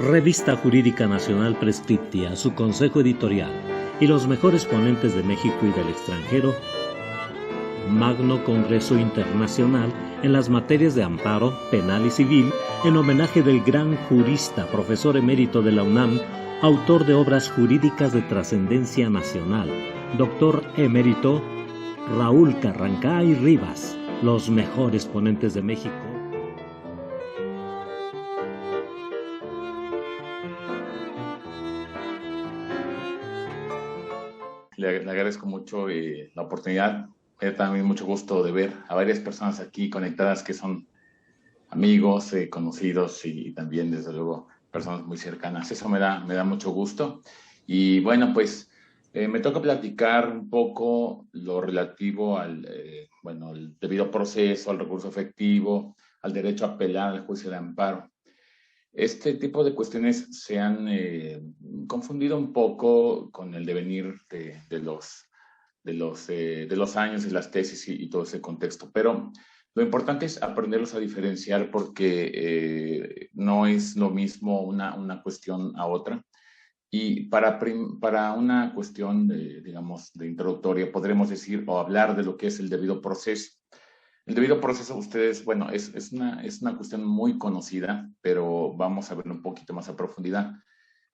Revista Jurídica Nacional Prescriptia, su consejo editorial y los mejores ponentes de México y del extranjero. Magno Congreso Internacional en las materias de amparo, penal y civil, en homenaje del gran jurista, profesor emérito de la UNAM, autor de obras jurídicas de trascendencia nacional, doctor emérito Raúl Carrancay Rivas, los mejores ponentes de México. Le agradezco mucho la oportunidad. Me da también mucho gusto de ver a varias personas aquí conectadas que son amigos, conocidos y también, desde luego, personas muy cercanas. Eso me da mucho gusto. Y bueno, pues me toca platicar un poco lo relativo al debido proceso, al recurso efectivo, al derecho a apelar al juicio de amparo. Este tipo de cuestiones se han confundido un poco con el devenir de los años y las tesis y todo ese contexto, pero lo importante es aprenderlos a diferenciar porque no es lo mismo una cuestión a otra. Y para una cuestión, digamos, de introductoria, podremos decir o hablar de lo que es el debido proceso. El debido proceso, ustedes, bueno, es una cuestión muy conocida, pero vamos a verlo un poquito más a profundidad.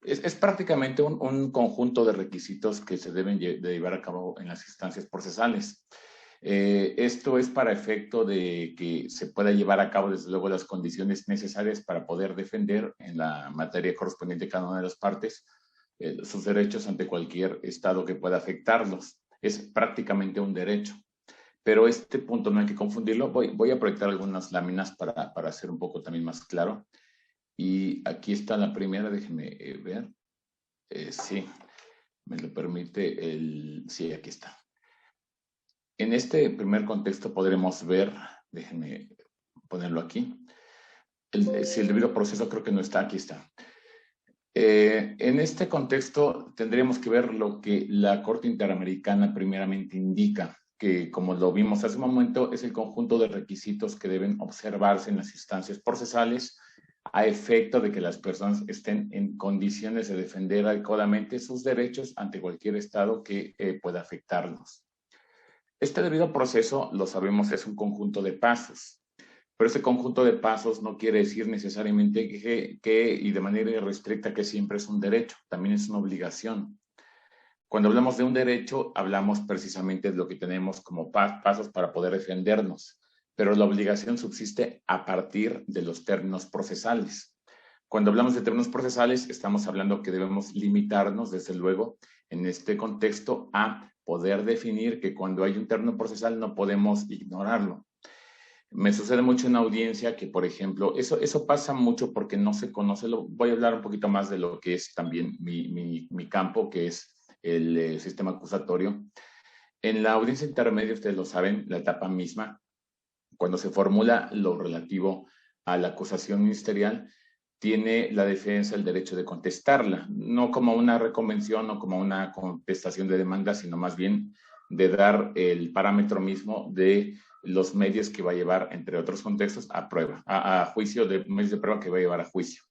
Es prácticamente un conjunto de requisitos que se deben de llevar a cabo en las instancias procesales. Esto es para efecto de que se pueda llevar a cabo, desde luego, las condiciones necesarias para poder defender en la materia correspondiente a cada una de las partes sus derechos ante cualquier estado que pueda afectarlos. Es prácticamente un derecho. Pero este punto no hay que confundirlo. Voy a proyectar algunas láminas para hacer un poco también más claro. Y aquí está la primera, déjenme ver. Sí, me lo permite sí, aquí está. En este primer contexto podremos ver, déjenme ponerlo aquí. Si el debido proceso creo que no está, aquí está. En este contexto tendríamos que ver lo que la Corte Interamericana primeramente indica, que como lo vimos hace un momento, es el conjunto de requisitos que deben observarse en las instancias procesales a efecto de que las personas estén en condiciones de defender adecuadamente sus derechos ante cualquier estado que pueda afectarlos. Este debido proceso, lo sabemos, es un conjunto de pasos. Pero ese conjunto de pasos no quiere decir necesariamente y de manera irrestricta que siempre es un derecho, también es una obligación. Cuando hablamos de un derecho, hablamos precisamente de lo que tenemos como pasos para poder defendernos, pero la obligación subsiste a partir de los términos procesales. Cuando hablamos de términos procesales, estamos hablando que debemos limitarnos, desde luego, en este contexto, a poder definir que cuando hay un término procesal no podemos ignorarlo. Me sucede mucho en la audiencia que, por ejemplo, eso pasa mucho porque no se conoce. Voy a hablar un poquito más de lo que es también mi campo, que es el sistema acusatorio. En la audiencia intermedia, ustedes lo saben, la etapa misma, cuando se formula lo relativo a la acusación ministerial, tiene la defensa el derecho de contestarla, no como una reconvención o como una contestación de demanda, sino más bien de dar el parámetro mismo de los medios que va a llevar, entre otros contextos, a prueba, a juicio, de medios de prueba que va a llevar a juicio.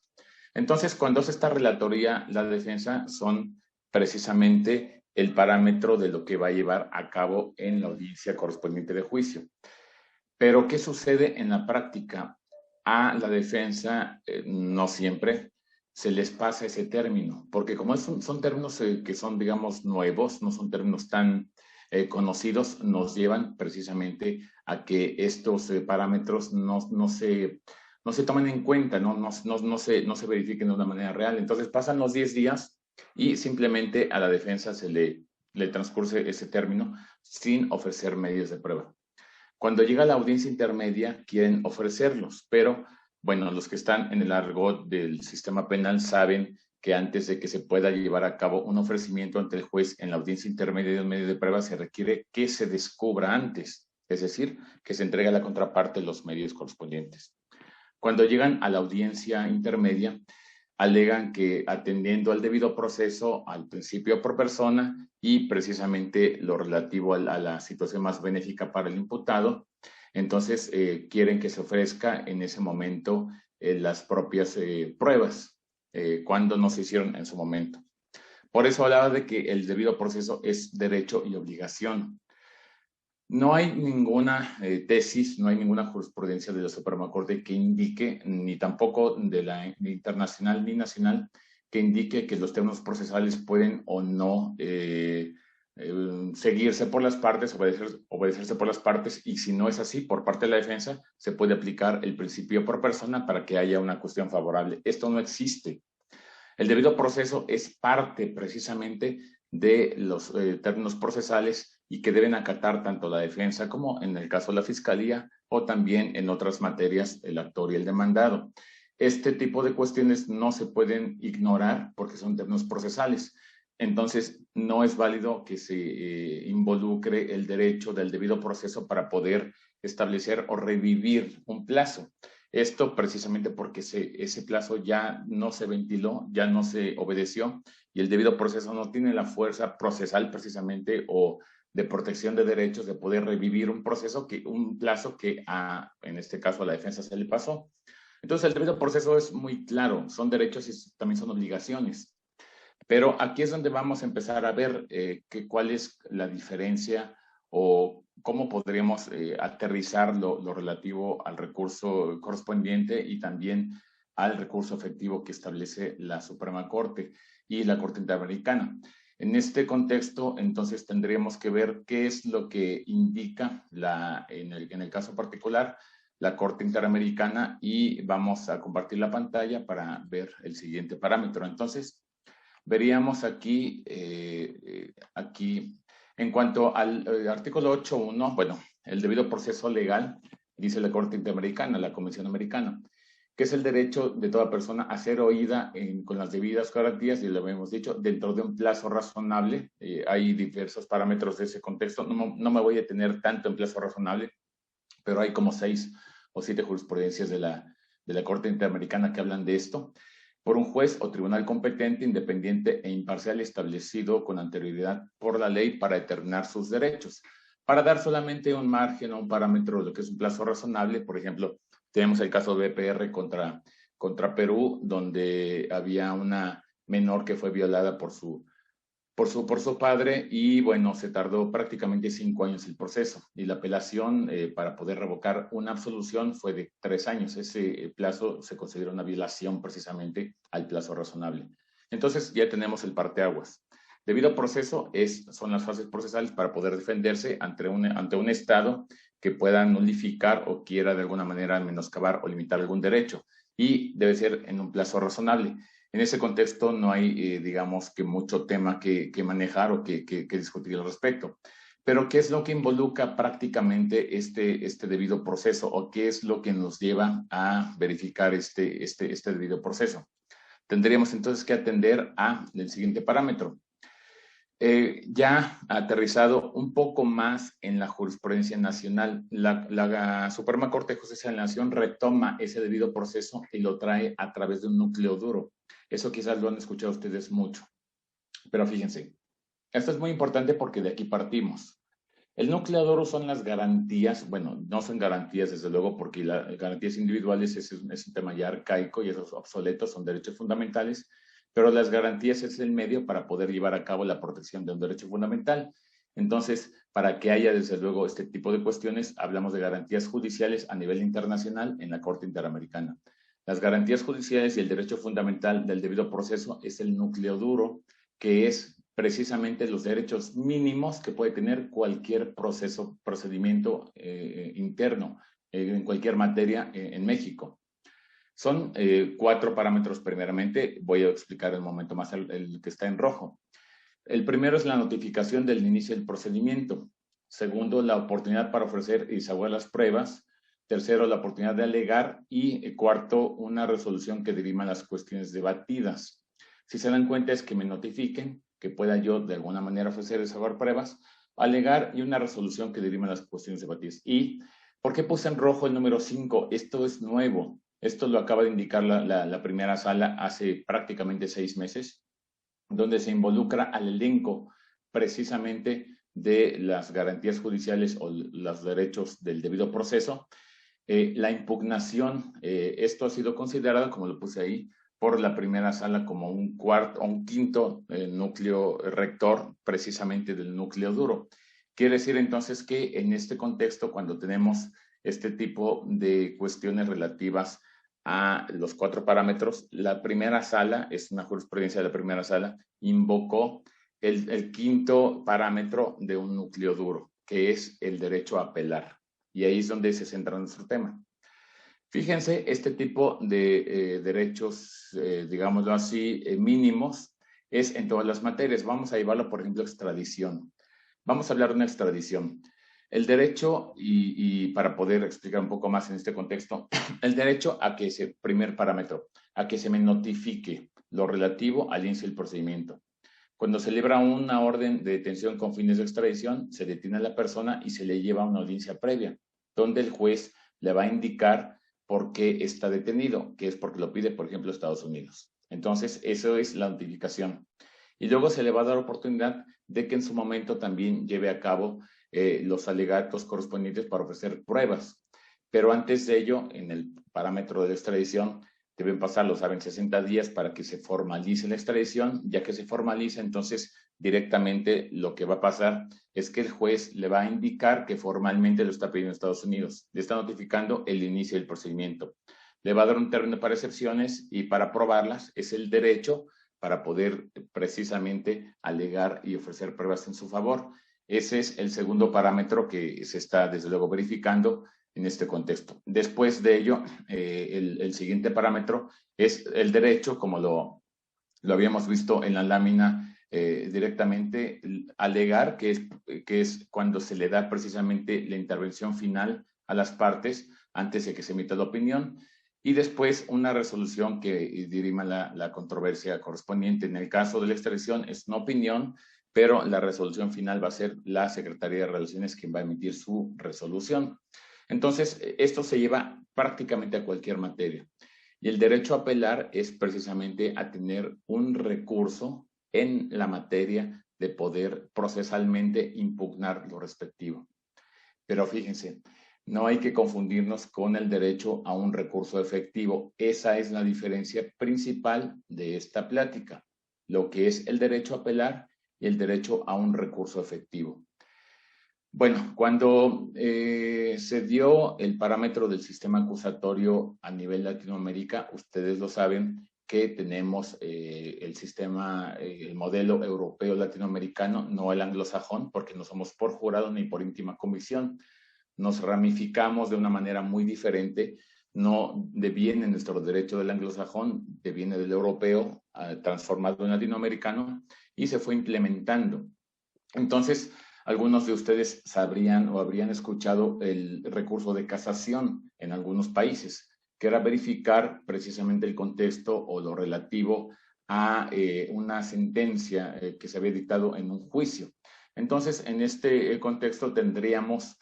Entonces, cuando hace esta relatoría, la defensa son precisamente el parámetro de lo que va a llevar a cabo en la audiencia correspondiente de juicio. Pero, ¿qué sucede en la práctica? A la defensa no siempre se les pasa ese término, porque como son términos que son, digamos, nuevos, no son términos tan conocidos, nos llevan precisamente a que estos parámetros no se tomen en cuenta, no se verifiquen de una manera real. Entonces pasan los 10 días y simplemente a la defensa se le transcurre ese término sin ofrecer medios de prueba. Cuando llega la audiencia intermedia, quieren ofrecerlos, pero bueno, los que están en el argot del sistema penal saben que antes de que se pueda llevar a cabo un ofrecimiento ante el juez en la audiencia intermedia de un medio de prueba, se requiere que se descubra antes, es decir, que se entregue a la contraparte los medios correspondientes. Cuando llegan a la audiencia intermedia, alegan que atendiendo al debido proceso, al principio por persona y precisamente lo relativo a la situación más benéfica para el imputado, entonces quieren que se ofrezca en ese momento las propias pruebas. cuando no se hicieron en su momento. Por eso hablaba de que el debido proceso es derecho y obligación. No hay ninguna tesis, no hay ninguna jurisprudencia de la Suprema Corte que indique, ni tampoco de la ni internacional ni nacional, que indique que los términos procesales pueden o no seguirse por las partes, obedecerse por las partes, y si no es así, por parte de la defensa, se puede aplicar el principio por persona para que haya una cuestión favorable. Esto no existe. El debido proceso es parte precisamente de los términos procesales y que deben acatar tanto la defensa como en el caso de la fiscalía o también en otras materias el actor y el demandado. Este tipo de cuestiones no se pueden ignorar porque son términos procesales. Entonces, no es válido que se involucre el derecho del debido proceso para poder establecer o revivir un plazo. Esto precisamente porque ese plazo ya no se ventiló, ya no se obedeció y el debido proceso no tiene la fuerza procesal precisamente o de protección de derechos de poder revivir un proceso, un plazo que en este caso a la defensa se le pasó. Entonces el debido proceso es muy claro, son derechos y también son obligaciones. Pero aquí es donde vamos a empezar a ver cuál es la diferencia o cómo podríamos aterrizar lo relativo al recurso correspondiente y también al recurso efectivo que establece la Suprema Corte y la Corte Interamericana. En este contexto, entonces, tendríamos que ver qué es lo que indica en el caso particular la Corte Interamericana y vamos a compartir la pantalla para ver el siguiente parámetro. Entonces, veríamos aquí, en cuanto al artículo 8.1, bueno, el debido proceso legal, dice la Corte Interamericana, la Convención Americana, que es el derecho de toda persona a ser oída con las debidas garantías, y lo habíamos dicho, dentro de un plazo razonable. Hay diversos parámetros de ese contexto, no me voy a detener tanto en plazo razonable, pero hay como 6 o 7 jurisprudencias de la Corte Interamericana que hablan de esto, por un juez o tribunal competente, independiente e imparcial establecido con anterioridad por la ley para determinar sus derechos. Para dar solamente un margen o un parámetro de lo que es un plazo razonable, por ejemplo, tenemos el caso de BPR contra Perú, donde había una menor que fue violada por su padre y bueno, se tardó prácticamente 5 años el proceso y la apelación para poder revocar una absolución fue de 3 años. Ese plazo se considera una violación precisamente al plazo razonable. Entonces ya tenemos el parteaguas. Debido proceso son las fases procesales para poder defenderse ante un Estado que pueda nulificar o quiera de alguna manera menoscabar o limitar algún derecho y debe ser en un plazo razonable. En ese contexto no hay, digamos, que mucho tema que manejar o que discutir al respecto. Pero ¿qué es lo que involucra prácticamente este debido proceso o qué es lo que nos lleva a verificar este debido proceso? Tendríamos entonces que atender al siguiente parámetro. Ya aterrizado un poco más en la jurisprudencia nacional, la Suprema Corte de Justicia de la Nación retoma ese debido proceso y lo trae a través de un núcleo duro. Eso quizás lo han escuchado ustedes mucho, pero fíjense, esto es muy importante porque de aquí partimos. El núcleo duro son las garantías, bueno, no son garantías desde luego porque las garantías individuales es un tema ya arcaico y esos obsoletos, son derechos fundamentales, pero las garantías es el medio para poder llevar a cabo la protección de un derecho fundamental. Entonces, para que haya desde luego este tipo de cuestiones, hablamos de garantías judiciales a nivel internacional en la Corte Interamericana. Las garantías judiciales y el derecho fundamental del debido proceso es el núcleo duro, que es precisamente los derechos mínimos que puede tener cualquier procedimiento interno en cualquier materia en México. Son 4 parámetros primeramente, voy a explicar en un momento más el que está en rojo. El primero es la notificación del inicio del procedimiento. Segundo, la oportunidad para ofrecer y saber las pruebas. Tercero, la oportunidad de alegar. Y cuarto, una resolución que dirima las cuestiones debatidas. Si se dan cuenta es que me notifiquen, que pueda yo de alguna manera ofrecer y saber pruebas, alegar y una resolución que dirima las cuestiones debatidas. ¿Y por qué puse en rojo el número 5? Esto es nuevo. Esto lo acaba de indicar la primera sala hace prácticamente 6 meses, donde se involucra al elenco precisamente de las garantías judiciales o los derechos del debido proceso. La impugnación, esto ha sido considerado, como lo puse ahí, por la primera sala como un cuarto o un quinto núcleo rector, precisamente del núcleo duro. Quiere decir entonces que en este contexto, cuando tenemos este tipo de cuestiones relativas a los 4 parámetros, la primera sala, es una jurisprudencia de la primera sala, invocó el quinto parámetro de un núcleo duro, que es el derecho a apelar. Y ahí es donde se centra nuestro tema. Fíjense, este tipo de derechos, digámoslo así, mínimos, es en todas las materias. Vamos a llevarlo, por ejemplo, extradición. Vamos a hablar de una extradición. El derecho, y para poder explicar un poco más en este contexto, el derecho a que ese primer parámetro, a que se me notifique lo relativo al inicio del procedimiento. Cuando se celebra una orden de detención con fines de extradición, se detiene a la persona y se le lleva a una audiencia previa, donde el juez le va a indicar por qué está detenido, que es porque lo pide, por ejemplo, Estados Unidos. Entonces, eso es la notificación. Y luego se le va a dar oportunidad de que en su momento también lleve a cabo los alegatos correspondientes para ofrecer pruebas. Pero antes de ello, en el parámetro de la extradición, deben pasar, lo saben, 60 días para que se formalice la extradición. Ya que se formaliza, entonces directamente lo que va a pasar es que el juez le va a indicar que formalmente lo está pidiendo Estados Unidos. Le está notificando el inicio del procedimiento. Le va a dar un término para excepciones y para aprobarlas es el derecho para poder precisamente alegar y ofrecer pruebas en su favor. Ese es el segundo parámetro que se está, desde luego, verificando en este contexto. Después de ello, el siguiente parámetro es el derecho, como lo habíamos visto en la lámina, directamente alegar, que es cuando se le da precisamente la intervención final a las partes antes de que se emita la opinión, y después una resolución que dirima la controversia correspondiente. En el caso de la extradición es una opinión, pero la resolución final va a ser la Secretaría de Relaciones quien va a emitir su resolución. Entonces, esto se lleva prácticamente a cualquier materia. Y el derecho a apelar es precisamente a tener un recurso en la materia de poder procesalmente impugnar lo respectivo. Pero fíjense, no hay que confundirnos con el derecho a un recurso efectivo. Esa es la diferencia principal de esta plática, lo que es el derecho a apelar y el derecho a un recurso efectivo. Bueno, cuando se dio el parámetro del sistema acusatorio a nivel Latinoamérica, ustedes lo saben que tenemos el sistema, el modelo europeo latinoamericano, no el anglosajón, porque no somos por jurado ni por íntima convicción. Nos ramificamos de una manera muy diferente. No deviene nuestro derecho del anglosajón, deviene del europeo, transformado en latinoamericano, y se fue implementando. Entonces, algunos de ustedes sabrían o habrían escuchado el recurso de casación en algunos países, que era verificar precisamente el contexto o lo relativo a una sentencia que se había dictado en un juicio. Entonces, en este contexto tendríamos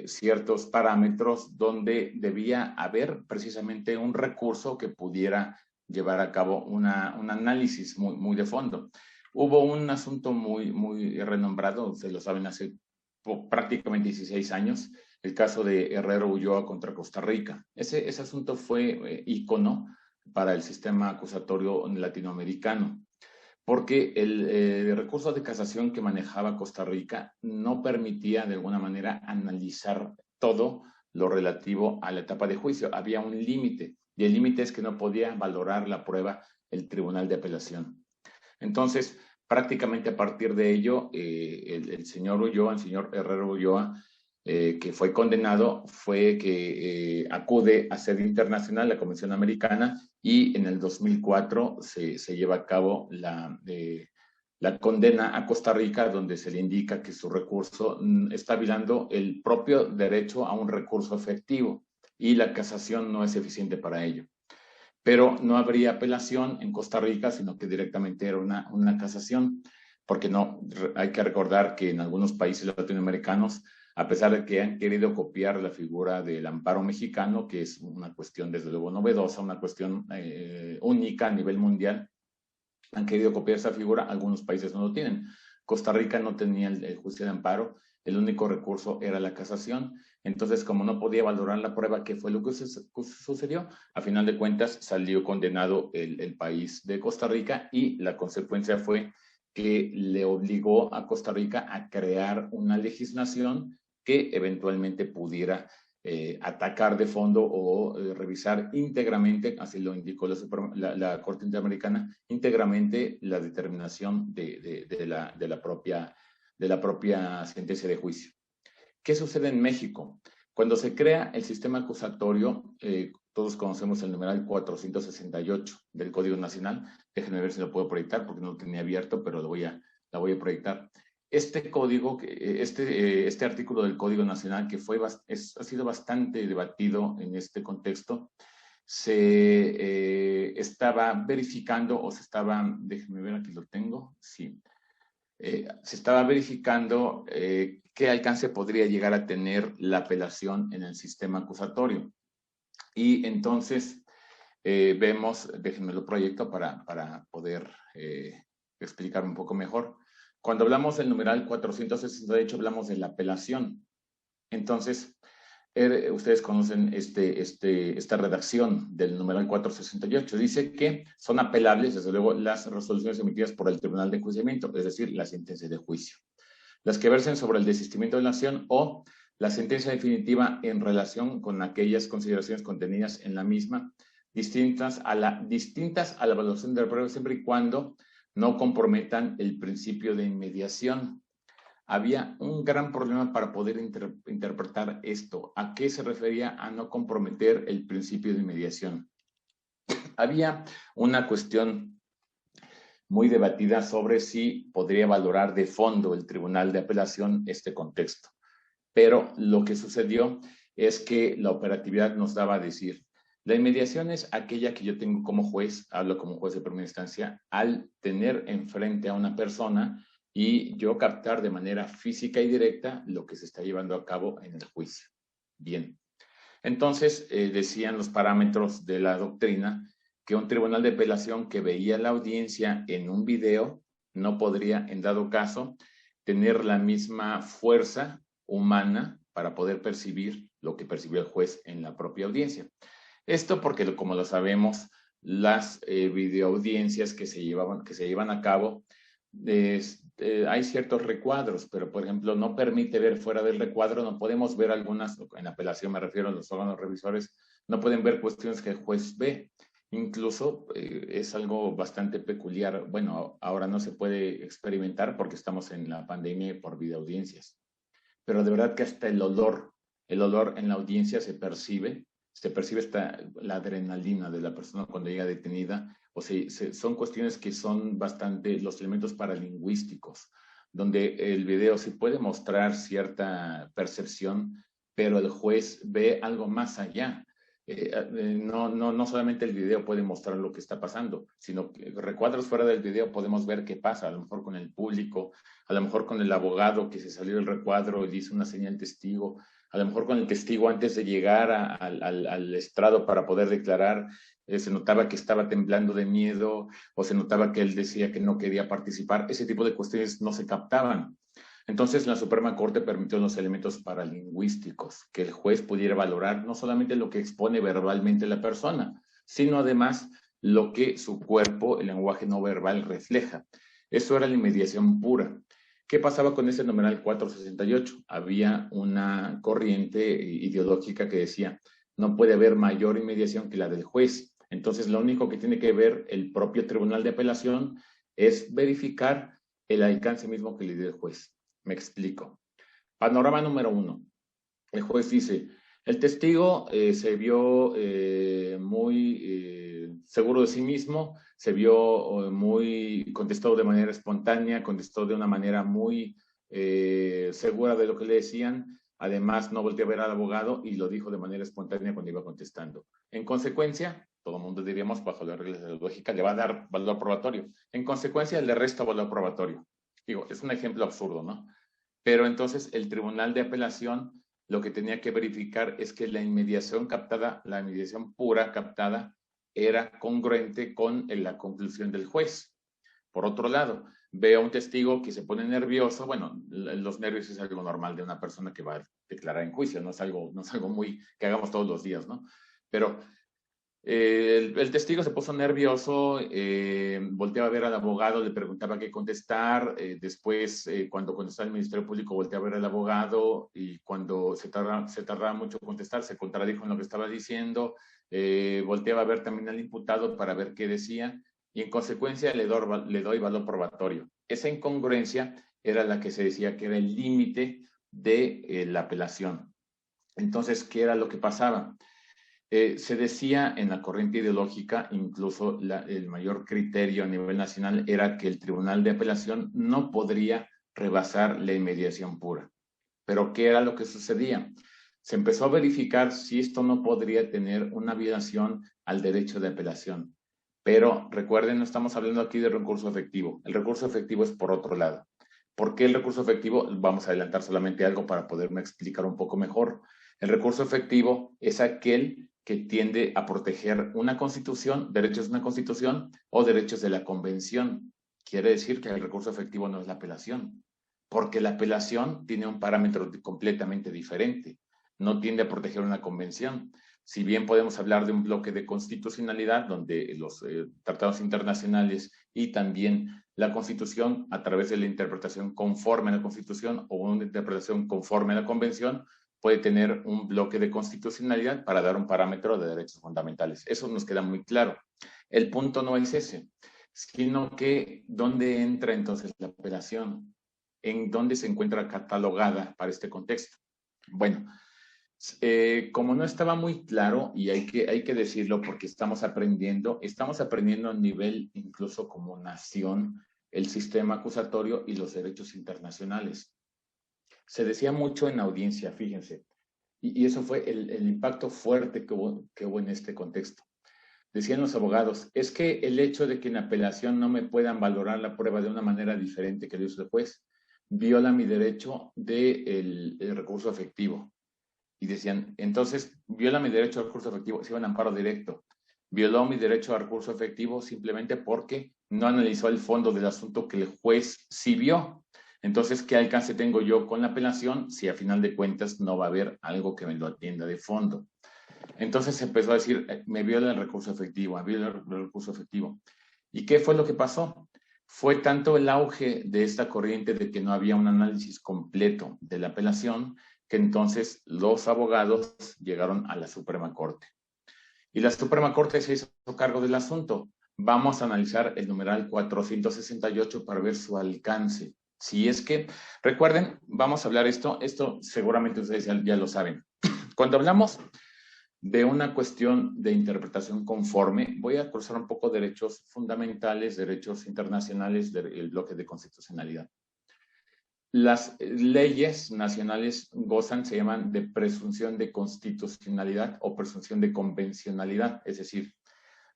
ciertos parámetros donde debía haber precisamente un recurso que pudiera llevar a cabo un análisis muy de fondo. Hubo un asunto muy renombrado, se lo saben, hace prácticamente 16 años, el caso de Herrero Ulloa contra Costa Rica. Ese asunto fue ícono para el sistema acusatorio latinoamericano, porque el recurso de casación que manejaba Costa Rica no permitía de alguna manera analizar todo lo relativo a la etapa de juicio. Había un límite, y el límite es que no podía valorar la prueba el Tribunal de Apelación. Entonces, prácticamente a partir de ello, el señor Ulloa, el señor Herrero Ulloa, que fue condenado, fue que acude a sede internacional, la Convención Americana, y en el 2004 se lleva a cabo la condena a Costa Rica, donde se le indica que su recurso está violando el propio derecho a un recurso efectivo, y la casación no es eficiente para ello. Pero no habría apelación en Costa Rica, sino que directamente era una casación, porque no, hay que recordar que en algunos países latinoamericanos, a pesar de que han querido copiar la figura del amparo mexicano, que es una cuestión desde luego novedosa, una cuestión única a nivel mundial, han querido copiar esa figura, algunos países no lo tienen. Costa Rica no tenía el juicio de amparo, el único recurso era la casación. Entonces, como no podía valorar la prueba, ¿qué fue lo que sucedió? A final de cuentas, salió condenado el país de Costa Rica y la consecuencia fue que le obligó a Costa Rica a crear una legislación que eventualmente pudiera atacar de fondo o revisar íntegramente, así lo indicó la Corte Interamericana, íntegramente la determinación de la propia sentencia de juicio. ¿Qué sucede en México? Cuando se crea el sistema acusatorio, todos conocemos el numeral 468 del Código Nacional. Déjenme ver si lo puedo proyectar porque no lo tenía abierto, pero la voy a proyectar. Este código, este artículo del Código Nacional que ha sido bastante debatido en este contexto, se estaba verificando o se estaba, déjenme ver, aquí lo tengo, sí, se estaba verificando qué alcance podría llegar a tener la apelación en el sistema acusatorio. Y entonces vemos, déjenme lo proyecto para poder explicar un poco mejor. Cuando hablamos del numeral 468, hablamos de la apelación. Entonces, ustedes conocen esta redacción del numeral 468. Dice que son apelables, desde luego, las resoluciones emitidas por el Tribunal de Enjuiciamiento, es decir, la sentencia de juicio. Las que versen sobre el desistimiento de la acción o la sentencia definitiva en relación con aquellas consideraciones contenidas en la misma, distintas a la evaluación de la prueba, siempre y cuando no comprometan el principio de inmediación. Había un gran problema para poder interpretar esto. ¿A qué se refería a no comprometer el principio de inmediación? Había una cuestión muy debatida sobre si podría valorar de fondo el Tribunal de Apelación este contexto. Pero lo que sucedió es que la operatividad nos daba a decir, la inmediación es aquella que yo tengo como juez, hablo como juez de primera instancia, al tener enfrente a una persona y yo captar de manera física y directa lo que se está llevando a cabo en el juicio. Bien. Entonces, decían los parámetros de la doctrina que un tribunal de apelación que veía la audiencia en un video no podría, en dado caso, tener la misma fuerza humana para poder percibir lo que percibió el juez en la propia audiencia. Esto porque, como lo sabemos, las videoaudiencias que se llevan a cabo, hay ciertos recuadros, pero por ejemplo no permite ver fuera del recuadro, no podemos ver algunas, en apelación me refiero a los órganos revisores, no pueden ver cuestiones que el juez ve. Incluso es algo bastante peculiar. Bueno, ahora no se puede experimentar porque estamos en la pandemia por videoaudiencias, pero de verdad que hasta el olor en la audiencia se percibe la adrenalina de la persona cuando llega detenida. O sea, son cuestiones que son bastante los elementos paralingüísticos, donde el video sí puede mostrar cierta percepción, pero el juez ve algo más allá. No solamente el video puede mostrar lo que está pasando, sino que recuadros fuera del video podemos ver qué pasa, a lo mejor con el público, a lo mejor con el abogado que se salió del recuadro y hizo una señal testigo, a lo mejor con el testigo antes de llegar al estrado para poder declarar, se notaba que estaba temblando de miedo o se notaba que él decía que no quería participar. Ese tipo de cuestiones no se captaban. Entonces, la Suprema Corte permitió los elementos paralingüísticos, que el juez pudiera valorar no solamente lo que expone verbalmente la persona, sino además lo que su cuerpo, el lenguaje no verbal, refleja. Eso era la inmediación pura. ¿Qué pasaba con ese numeral 468? Había una corriente ideológica que decía, no puede haber mayor inmediación que la del juez. Entonces, lo único que tiene que ver el propio Tribunal de Apelación es verificar el alcance mismo que le dio el juez. Me explico. Panorama número 1. El juez dice, el testigo se vio muy seguro de sí mismo, se vio contestó de manera espontánea, contestó de una manera muy segura de lo que le decían. Además, no volteó a ver al abogado y lo dijo de manera espontánea cuando iba contestando. En consecuencia, todo el mundo diríamos, bajo las reglas de la lógica, le va a dar valor probatorio. En consecuencia, le resta valor probatorio. Digo, es un ejemplo absurdo, ¿no? Pero entonces el Tribunal de Apelación lo que tenía que verificar es que la inmediación captada, la inmediación pura captada, era congruente con la conclusión del juez. Por otro lado, ve a un testigo que se pone nervioso. Bueno, los nervios es algo normal de una persona que va a declarar en juicio, no es algo muy que hagamos todos los días, ¿no? Pero el testigo se puso nervioso, volteaba a ver al abogado, le preguntaba qué contestar, después cuando contestaba el Ministerio Público volteaba a ver al abogado y cuando se tardaba mucho en contestar, se contradijo en lo que estaba diciendo, volteaba a ver también al imputado para ver qué decía y en consecuencia le doy valor probatorio. Esa incongruencia era la que se decía que era el límite de la apelación. Entonces, ¿qué era lo que pasaba? Se decía en la corriente ideológica, incluso el mayor criterio a nivel nacional era que el Tribunal de Apelación no podría rebasar la inmediación pura. Pero ¿qué era lo que sucedía? Se empezó a verificar si esto no podría tener una violación al derecho de apelación. Pero recuerden, no estamos hablando aquí de recurso efectivo. El recurso efectivo es por otro lado. ¿Por qué el recurso efectivo? Vamos a adelantar solamente algo para poderme explicar un poco mejor. El recurso efectivo es aquel que tiende a proteger una constitución, derechos de una constitución o derechos de la convención. Quiere decir que el recurso efectivo no es la apelación, porque la apelación tiene un parámetro completamente diferente. No tiende a proteger una convención. Si bien podemos hablar de un bloque de constitucionalidad, donde los tratados internacionales y también la Constitución, a través de la interpretación conforme a la Constitución o una interpretación conforme a la Convención, puede tener un bloque de constitucionalidad para dar un parámetro de derechos fundamentales. Eso nos queda muy claro. El punto no es ese, sino que ¿dónde entra entonces la apelación? ¿En dónde se encuentra catalogada para este contexto? Bueno, como no estaba muy claro, y hay que decirlo porque estamos aprendiendo a nivel incluso como nación el sistema acusatorio y los derechos internacionales. Se decía mucho en audiencia, fíjense, y eso fue el impacto fuerte que hubo en este contexto. Decían los abogados, es que el hecho de que en apelación no me puedan valorar la prueba de una manera diferente que lo hizo el juez, viola mi derecho del recurso efectivo. Y decían, entonces, viola mi derecho al recurso efectivo, se iba en amparo directo. Violó mi derecho al recurso efectivo simplemente porque no analizó el fondo del asunto que el juez sí vio. Entonces, ¿qué alcance tengo yo con la apelación si a final de cuentas no va a haber algo que me lo atienda de fondo? Entonces se empezó a decir, me viola el recurso efectivo, me viola el recurso efectivo. ¿Y qué fue lo que pasó? Fue tanto el auge de esta corriente de que no había un análisis completo de la apelación que entonces los abogados llegaron a la Suprema Corte. Y la Suprema Corte se hizo cargo del asunto. Vamos a analizar el numeral 468 para ver su alcance. Si es que, recuerden, vamos a hablar esto seguramente ustedes ya lo saben. Cuando hablamos de una cuestión de interpretación conforme, voy a cruzar un poco derechos fundamentales, derechos internacionales del bloque de constitucionalidad. Las leyes nacionales gozan, se llaman de presunción de constitucionalidad o presunción de convencionalidad, es decir,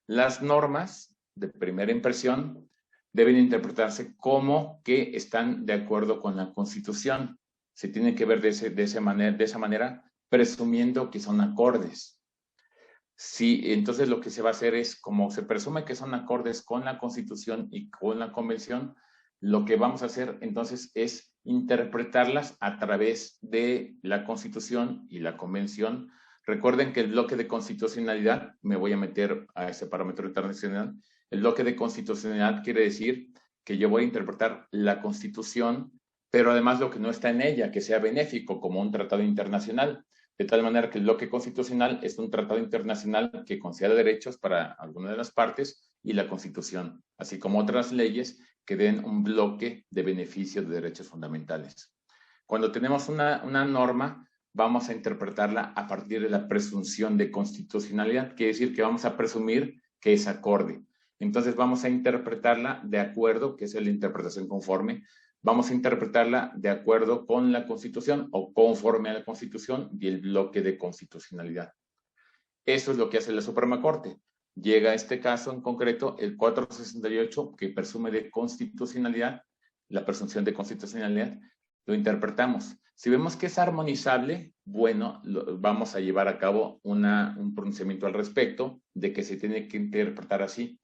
las normas de primera impresión deben interpretarse como que están de acuerdo con la Constitución. Se tiene que ver de esa manera, presumiendo que son acordes. Sí, entonces lo que se va a hacer es, como se presume que son acordes con la Constitución y con la Convención, lo que vamos a hacer entonces es interpretarlas a través de la Constitución y la Convención. Recuerden que el bloque de constitucionalidad, me voy a meter a ese parámetro internacional, el bloque de constitucionalidad quiere decir que yo voy a interpretar la Constitución, pero además lo que no está en ella, que sea benéfico como un tratado internacional. De tal manera que el bloque constitucional es un tratado internacional que concede derechos para alguna de las partes y la Constitución, así como otras leyes que den un bloque de beneficio de derechos fundamentales. Cuando tenemos una norma, vamos a interpretarla a partir de la presunción de constitucionalidad, quiere decir que vamos a presumir que es acorde. Entonces vamos a interpretarla de acuerdo, que es la interpretación conforme, vamos a interpretarla de acuerdo con la Constitución o conforme a la Constitución y el bloque de constitucionalidad. Eso es lo que hace la Suprema Corte. Llega a este caso en concreto el 468 que presume de constitucionalidad, la presunción de constitucionalidad, lo interpretamos. Si vemos que es armonizable, bueno, vamos a llevar a cabo un pronunciamiento al respecto de que se tiene que interpretar así.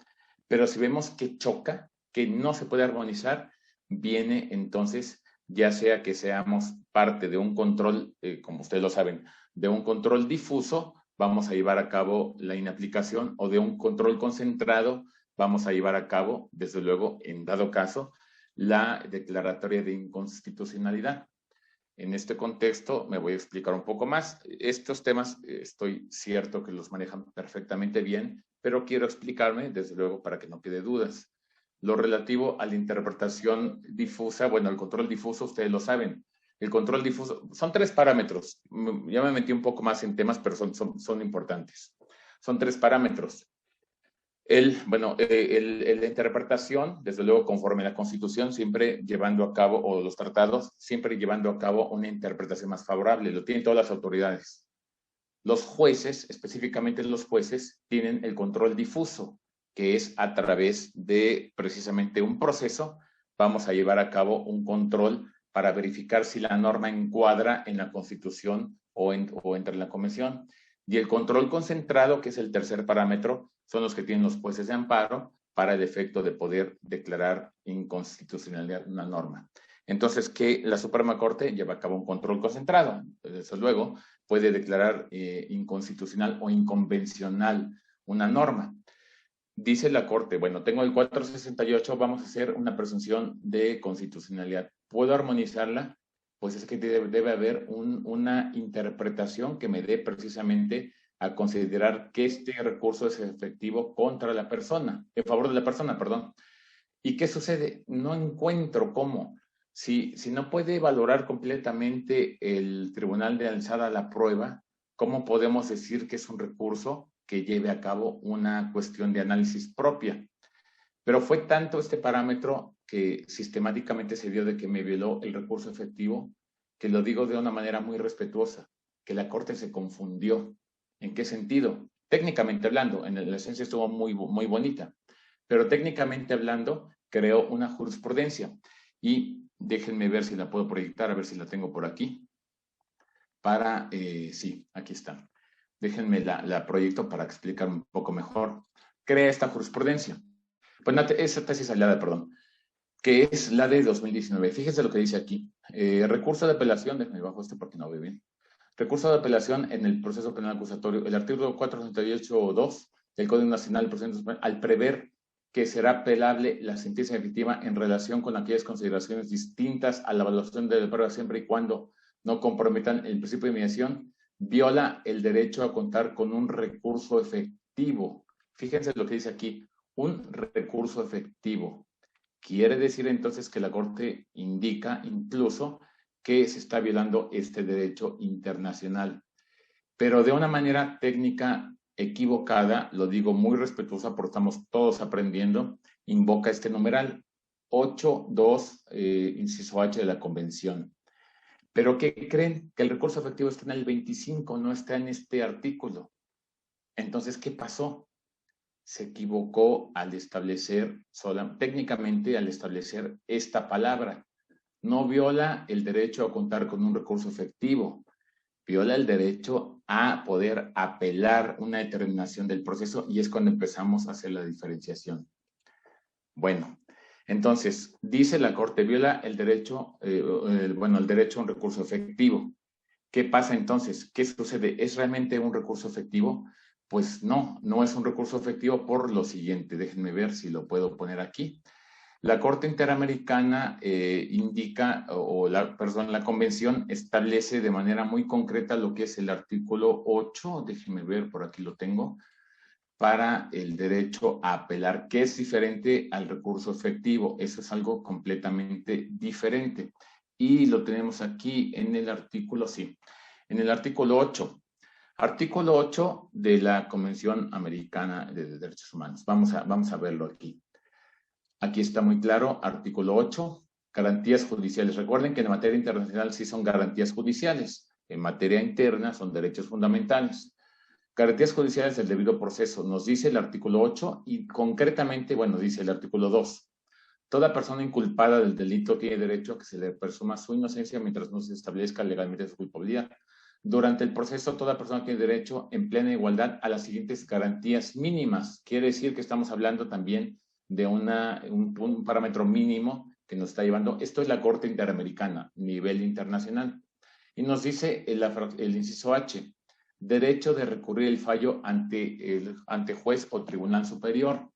Pero si vemos que choca, que no se puede armonizar, viene entonces, ya sea que seamos parte de un control, como ustedes lo saben, de un control difuso, vamos a llevar a cabo la inaplicación, o de un control concentrado, vamos a llevar a cabo, desde luego, en dado caso, la declaratoria de inconstitucionalidad. En este contexto me voy a explicar un poco más. Estos temas estoy cierto que los manejan perfectamente bien, pero quiero explicarme, desde luego, para que no quede dudas. Lo relativo a la interpretación difusa, bueno, el control difuso, ustedes lo saben. El control difuso, son 3 parámetros. Ya me metí un poco más en temas, pero son importantes. Son 3 parámetros. La interpretación, desde luego, conforme a la Constitución, siempre llevando a cabo, o los tratados, siempre llevando a cabo una interpretación más favorable. Lo tienen todas las autoridades. Los jueces, específicamente los jueces, tienen el control difuso, que es a través de precisamente un proceso. Vamos a llevar a cabo un control para verificar si la norma encuadra en la Constitución o entra en la Convención. Y el control concentrado, que es el tercer parámetro, son los que tienen los jueces de amparo para el efecto de poder declarar inconstitucionalidad una norma. Entonces, que la Suprema Corte lleva a cabo un control concentrado. Desde luego, puede declarar inconstitucional o inconvencional una norma. Dice la Corte, bueno, tengo el 468, vamos a hacer una presunción de constitucionalidad. ¿Puedo armonizarla? Pues es que debe haber una interpretación que me dé precisamente a considerar que este recurso es efectivo contra la persona, en favor de la persona, perdón. ¿Y qué sucede? No encuentro cómo. Si no puede valorar completamente el tribunal de alzada la prueba, ¿cómo podemos decir que es un recurso que lleve a cabo una cuestión de análisis propia? Pero fue tanto este parámetro que sistemáticamente se dio de que me violó el recurso efectivo, que lo digo de una manera muy respetuosa, que la Corte se confundió. ¿En qué sentido? Técnicamente hablando, en la esencia estuvo muy bonita, pero técnicamente hablando creó una jurisprudencia. Y déjenme ver si la puedo proyectar, a ver si la tengo por aquí. Sí, aquí está. Déjenme la proyecto para explicar un poco mejor. Crea esta jurisprudencia. Pues esa tesis aliada, perdón, que es la de 2019. Fíjense lo que dice aquí. Recurso de apelación, déjenme bajo porque no veo bien. Recurso de apelación en el proceso penal acusatorio. El artículo 468.2 del Código Nacional del Proceso Penal, al prever que será apelable la sentencia efectiva en relación con aquellas consideraciones distintas a la evaluación de la prueba, siempre y cuando no comprometan el principio de mediación, viola el derecho a contar con un recurso efectivo. Fíjense lo que dice aquí, un recurso efectivo. Quiere decir entonces que la Corte indica incluso que se está violando este derecho internacional, pero de una manera técnica equivocada, lo digo muy respetuosa porque estamos todos aprendiendo, invoca este numeral 8.2, inciso H de la Convención. Pero ¿qué creen? Que el recurso efectivo está en el 25, no está en este artículo. Entonces, ¿qué pasó? Se equivocó al establecer, técnicamente al establecer esta palabra. No viola el derecho a contar con un recurso efectivo, viola el derecho a poder apelar una determinación del proceso, y es cuando empezamos a hacer la diferenciación. Bueno, entonces, dice la Corte, viola el derecho, el derecho a un recurso efectivo. ¿Qué pasa entonces? ¿Qué sucede? ¿Es realmente un recurso efectivo? Pues no es un recurso efectivo por lo siguiente. Déjenme ver si lo puedo poner aquí. La Corte Interamericana indica, la Convención establece de manera muy concreta lo que es el artículo 8, déjenme ver, por aquí lo tengo, para el derecho a apelar, que es diferente al recurso efectivo. Eso es algo completamente diferente. Y lo tenemos aquí en el artículo, sí, en el artículo 8. Artículo 8 de la Convención Americana de Derechos Humanos. Vamos a verlo aquí. Aquí está muy claro, artículo 8, garantías judiciales. Recuerden que en materia internacional sí son garantías judiciales, en materia interna son derechos fundamentales. Garantías judiciales del debido proceso, nos dice el artículo 8 y concretamente, bueno, dice el artículo 2. Toda persona inculpada del delito tiene derecho a que se le presuma su inocencia mientras no se establezca legalmente su culpabilidad. Durante el proceso, toda persona tiene derecho en plena igualdad a las siguientes garantías mínimas. Quiere decir que estamos hablando también de un parámetro mínimo que nos está llevando. Esto es la Corte Interamericana, nivel internacional. Y nos dice el inciso H, derecho de recurrir el fallo ante juez o tribunal superior.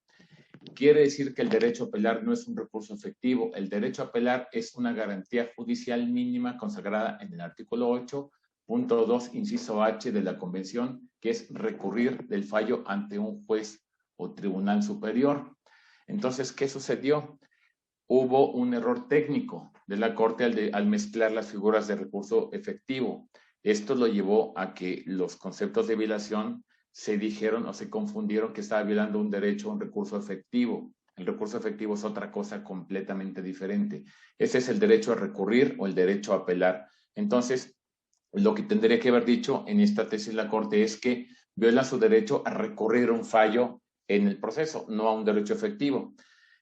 Quiere decir que el derecho a apelar no es un recurso efectivo. El derecho a apelar es una garantía judicial mínima consagrada en el artículo 8.2, inciso H de la Convención, que es recurrir del fallo ante un juez o tribunal superior. Entonces, ¿qué sucedió? Hubo un error técnico de la Corte al mezclar las figuras de recurso efectivo. Esto lo llevó a que los conceptos de violación se dijeron o se confundieron que estaba violando un derecho a un recurso efectivo. El recurso efectivo es otra cosa completamente diferente. Ese es el derecho a recurrir o el derecho a apelar. Entonces, lo que tendría que haber dicho en esta tesis la Corte es que viola su derecho a recurrir a un fallo en el proceso, no a un derecho efectivo.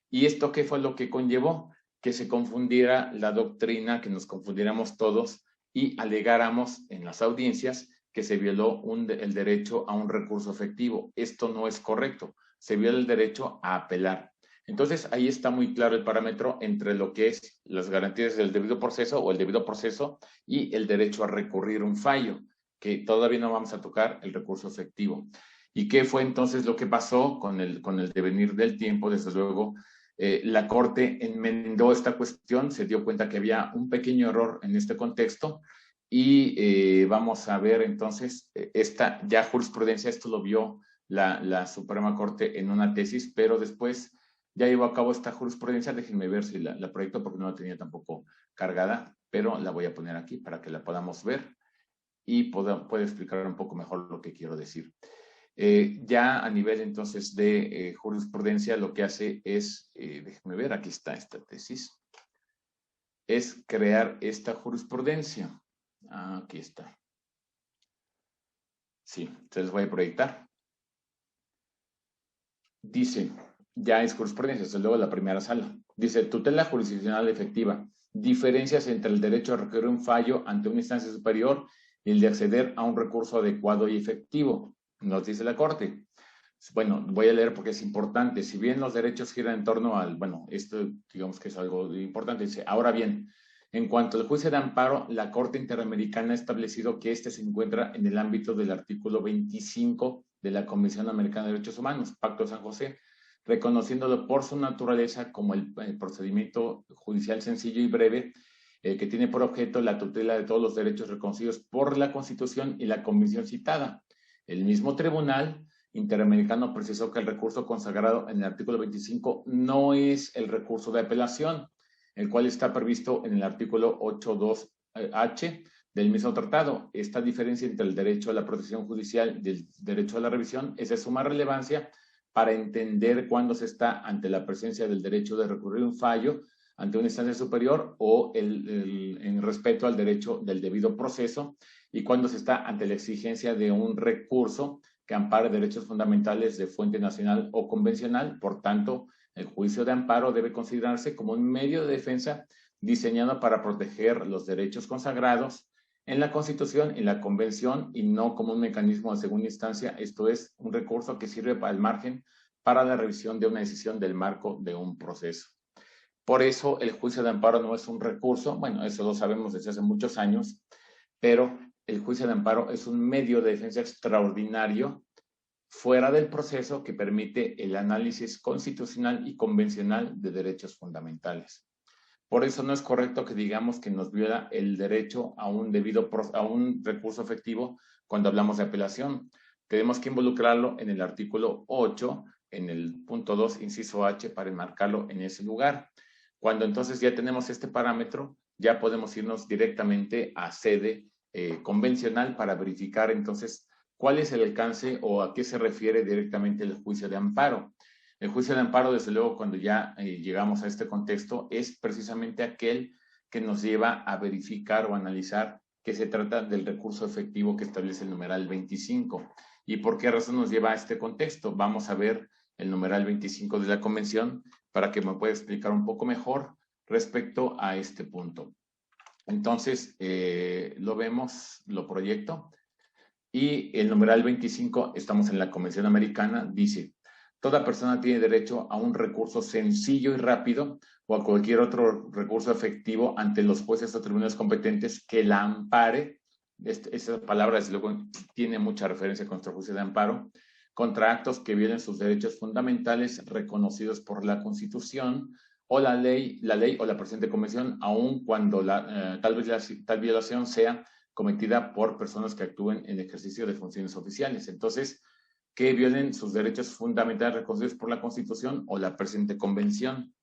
¿Y esto qué fue lo que conllevó? Que se confundiera la doctrina, que nos confundiéramos todos y alegáramos en las audiencias que se violó el derecho a un recurso efectivo. Esto no es correcto. Se viola el derecho a apelar. Entonces, ahí está muy claro el parámetro entre lo que es las garantías del debido proceso o el debido proceso y el derecho a recurrir un fallo, que todavía no vamos a tocar el recurso efectivo. ¿Y qué fue entonces lo que pasó con el devenir del tiempo? Desde luego, la Corte enmendó esta cuestión, se dio cuenta que había un pequeño error en este contexto y vamos a ver entonces esta ya jurisprudencia, esto lo vio la Suprema Corte en una tesis, pero después ya llevó a cabo esta jurisprudencia. Déjenme ver si la proyecto porque no la tenía tampoco cargada, pero la voy a poner aquí para que la podamos ver y pueda explicar un poco mejor lo que quiero decir. Ya a nivel entonces de jurisprudencia lo que hace es, déjenme ver, aquí está esta tesis, es crear esta jurisprudencia. Aquí está. Sí, se les voy a proyectar. Dice, ya es jurisprudencia, desde luego la primera sala. Dice, tutela jurisdiccional efectiva. Diferencias entre el derecho a recurrir un fallo ante una instancia superior y el de acceder a un recurso adecuado y efectivo. Nos dice la Corte. Bueno, voy a leer porque es importante. Si bien los derechos giran en torno al, bueno, esto digamos que es algo importante. Dice, ahora bien, en cuanto al juicio de amparo, la Corte Interamericana ha establecido que este se encuentra en el ámbito del artículo 25 de la Convención Americana de Derechos Humanos, Pacto de San José, reconociéndolo por su naturaleza como el procedimiento judicial sencillo y breve, que tiene por objeto la tutela de todos los derechos reconocidos por la Constitución y la Convención citada. El mismo tribunal Interamericano precisó que el recurso consagrado en el artículo 25 no es el recurso de apelación, el cual está previsto en el artículo 8.2H del mismo tratado. Esta diferencia entre el derecho a la protección judicial y el derecho a la revisión es de suma relevancia para entender cuándo se está ante la presencia del derecho de recurrir un fallo ante una instancia superior o en respeto al derecho del debido proceso y cuándo se está ante la exigencia de un recurso que ampare derechos fundamentales de fuente nacional o convencional. Por tanto, el juicio de amparo debe considerarse como un medio de defensa diseñado para proteger los derechos consagrados en la Constitución y la Convención y no como un mecanismo de segunda instancia, esto es, un recurso que sirve para el margen para la revisión de una decisión del marco de un proceso. Por eso el juicio de amparo no es un recurso, bueno, eso lo sabemos desde hace muchos años, pero el juicio de amparo es un medio de defensa extraordinario fuera del proceso que permite el análisis constitucional y convencional de derechos fundamentales. Por eso no es correcto que digamos que nos viola el derecho a un recurso efectivo cuando hablamos de apelación. Tenemos que involucrarlo en el artículo 8, en el punto 2, inciso H, para enmarcarlo en ese lugar. Cuando entonces ya tenemos este parámetro, ya podemos irnos directamente a sede convencional para verificar entonces cuál es el alcance o a qué se refiere directamente el juicio de amparo. El juicio de amparo, desde luego, cuando ya llegamos a este contexto, es precisamente aquel que nos lleva a verificar o analizar que se trata del recurso efectivo que establece el numeral 25. ¿Y por qué razón nos lleva a este contexto? Vamos a ver el numeral 25 de la Convención para que me pueda explicar un poco mejor respecto a este punto. Entonces, lo vemos, lo proyecto. Y el numeral 25, estamos en la Convención Americana, dice: toda persona tiene derecho a un recurso sencillo y rápido o a cualquier otro recurso efectivo ante los jueces o tribunales competentes que la ampare. Esa palabra, desde luego, tiene mucha referencia con nuestro juicio de amparo, contra actos que violen sus derechos fundamentales reconocidos por la Constitución o la ley o la presente convención, aun cuando tal violación sea cometida por personas que actúen en ejercicio de funciones oficiales. Entonces, que violen sus derechos fundamentales reconocidos por la Constitución o la presente convención.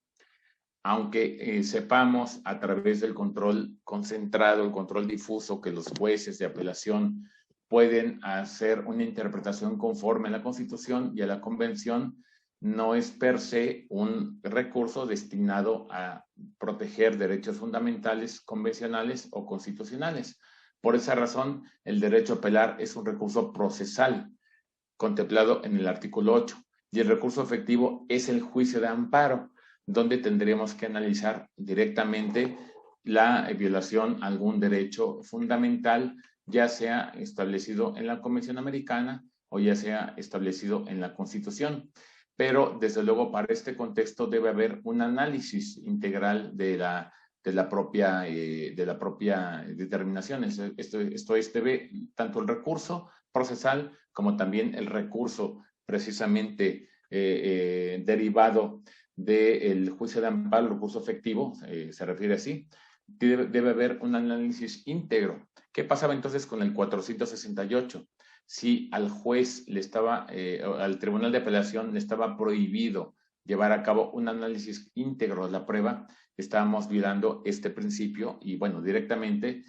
Aunque sepamos a través del control concentrado, el control difuso, que los jueces de apelación pueden hacer una interpretación conforme a la Constitución y a la Convención, no es per se un recurso destinado a proteger derechos fundamentales, convencionales o constitucionales. Por esa razón, el derecho a apelar es un recurso procesal contemplado en el artículo 8 y el recurso efectivo es el juicio de amparo, donde tendremos que analizar directamente la violación a algún derecho fundamental, ya sea establecido en la Convención Americana o ya sea establecido en la Constitución. Pero, desde luego, para este contexto debe haber un análisis integral de la propia determinación. Esto debe tanto el recurso procesal como también el recurso precisamente derivado del juicio de amparo, el recurso efectivo, se refiere así, debe haber un análisis íntegro. ¿Qué pasaba entonces con el 468? Si al juez al tribunal de apelación le estaba prohibido llevar a cabo un análisis íntegro de la prueba, estábamos violando este principio y bueno, directamente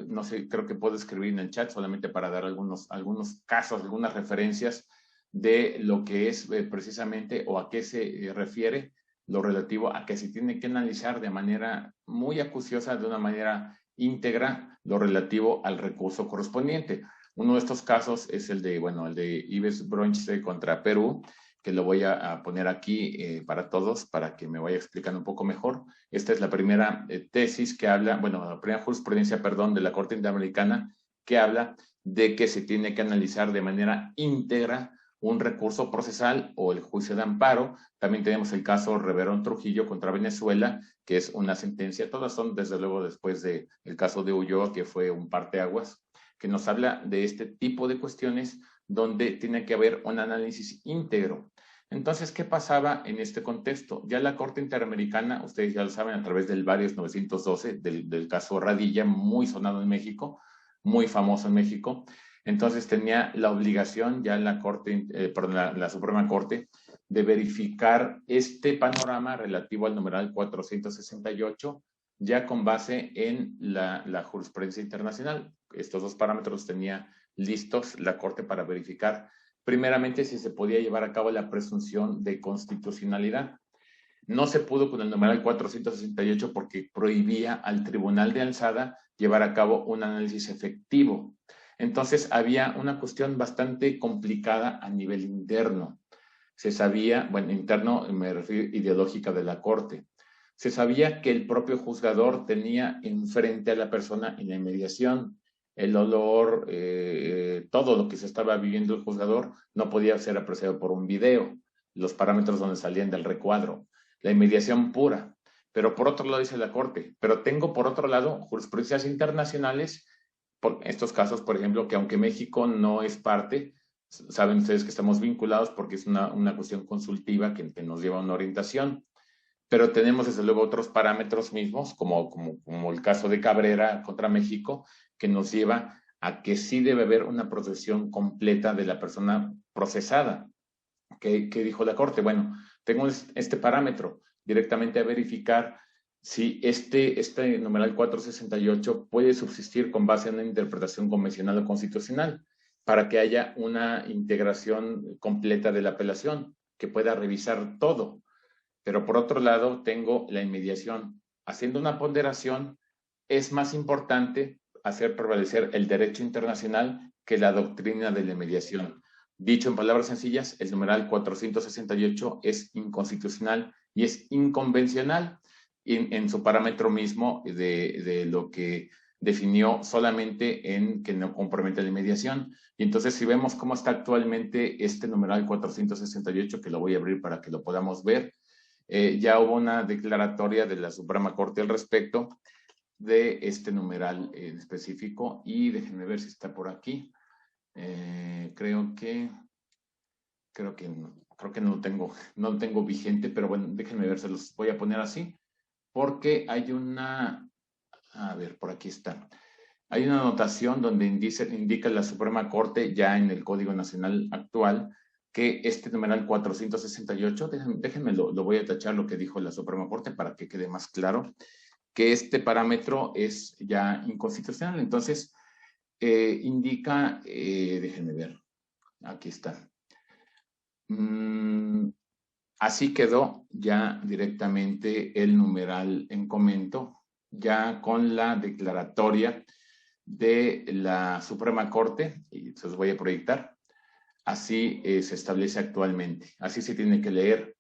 no sé, creo que puedo escribir en el chat solamente para dar algunos casos, algunas referencias de lo que es precisamente o a qué se refiere lo relativo a que se tiene que analizar de manera muy acuciosa, de una manera íntegra, lo relativo al recurso correspondiente. Uno de estos casos es el de Ives Bronche contra Perú, que lo voy a poner aquí para todos, para que me vaya explicando un poco mejor. Esta es la primera tesis que habla, la primera jurisprudencia, perdón, de la Corte Interamericana, que habla de que se tiene que analizar de manera íntegra un recurso procesal o el juicio de amparo. También tenemos el caso Reverón Trujillo contra Venezuela, que es una sentencia, todas son desde luego después del caso de Ulloa, que fue un parteaguas, que nos habla de este tipo de cuestiones donde tiene que haber un análisis íntegro. Entonces, ¿qué pasaba en este contexto? Ya la Corte Interamericana, ustedes ya lo saben, a través del Varios 912, del caso Radilla, muy sonado en México, muy famoso en México, entonces tenía la obligación ya la Suprema Corte de verificar este panorama relativo al numeral 468, ya con base en la jurisprudencia internacional. Estos dos parámetros tenía listos la Corte para verificar, primeramente, si se podía llevar a cabo la presunción de constitucionalidad. No se pudo con el numeral 468 porque prohibía al Tribunal de Alzada llevar a cabo un análisis efectivo. Entonces había una cuestión bastante complicada a nivel interno. Se sabía, interno me refiero ideológica de la Corte. Se sabía que el propio juzgador tenía enfrente a la persona en la inmediación el olor, todo lo que se estaba viviendo el juzgador no podía ser apreciado por un video, los parámetros donde salían del recuadro, la inmediación pura. Pero por otro lado dice la Corte, pero tengo por otro lado jurisprudencias internacionales, por estos casos, por ejemplo, que aunque México no es parte, saben ustedes que estamos vinculados porque es una cuestión consultiva que nos lleva a una orientación. Pero tenemos desde luego otros parámetros mismos, como el caso de Cabrera contra México, que nos lleva a que sí debe haber una protección completa de la persona procesada. ¿Qué dijo la Corte? Bueno, tengo este parámetro directamente a verificar si este numeral 468 puede subsistir con base en una interpretación convencional o constitucional para que haya una integración completa de la apelación, que pueda revisar todo. Pero por otro lado, tengo la inmediación. Haciendo una ponderación, es más importante hacer prevalecer el derecho internacional que la doctrina de la inmediación. Dicho en palabras sencillas, el numeral 468 es inconstitucional y es inconvencional en su parámetro mismo de lo que definió solamente en que no compromete la inmediación. Y entonces si vemos cómo está actualmente este numeral 468, que lo voy a abrir para que lo podamos ver, ya hubo una declaratoria de la Suprema Corte al respecto de este numeral en específico, y déjenme ver si está por aquí. Creo que no lo tengo vigente, pero bueno, déjenme ver, se los voy a poner así, porque hay una, a ver, por aquí está. Hay una anotación donde indica la Suprema Corte ya en el Código Nacional actual que este numeral 468, déjenme lo voy a tachar lo que dijo la Suprema Corte para que quede más claro, que este parámetro es ya inconstitucional. Entonces, indica, déjenme ver, aquí está. Así quedó ya directamente el numeral en comento, ya con la declaratoria de la Suprema Corte, y se los voy a proyectar. Así se establece actualmente. Así se tiene que leer,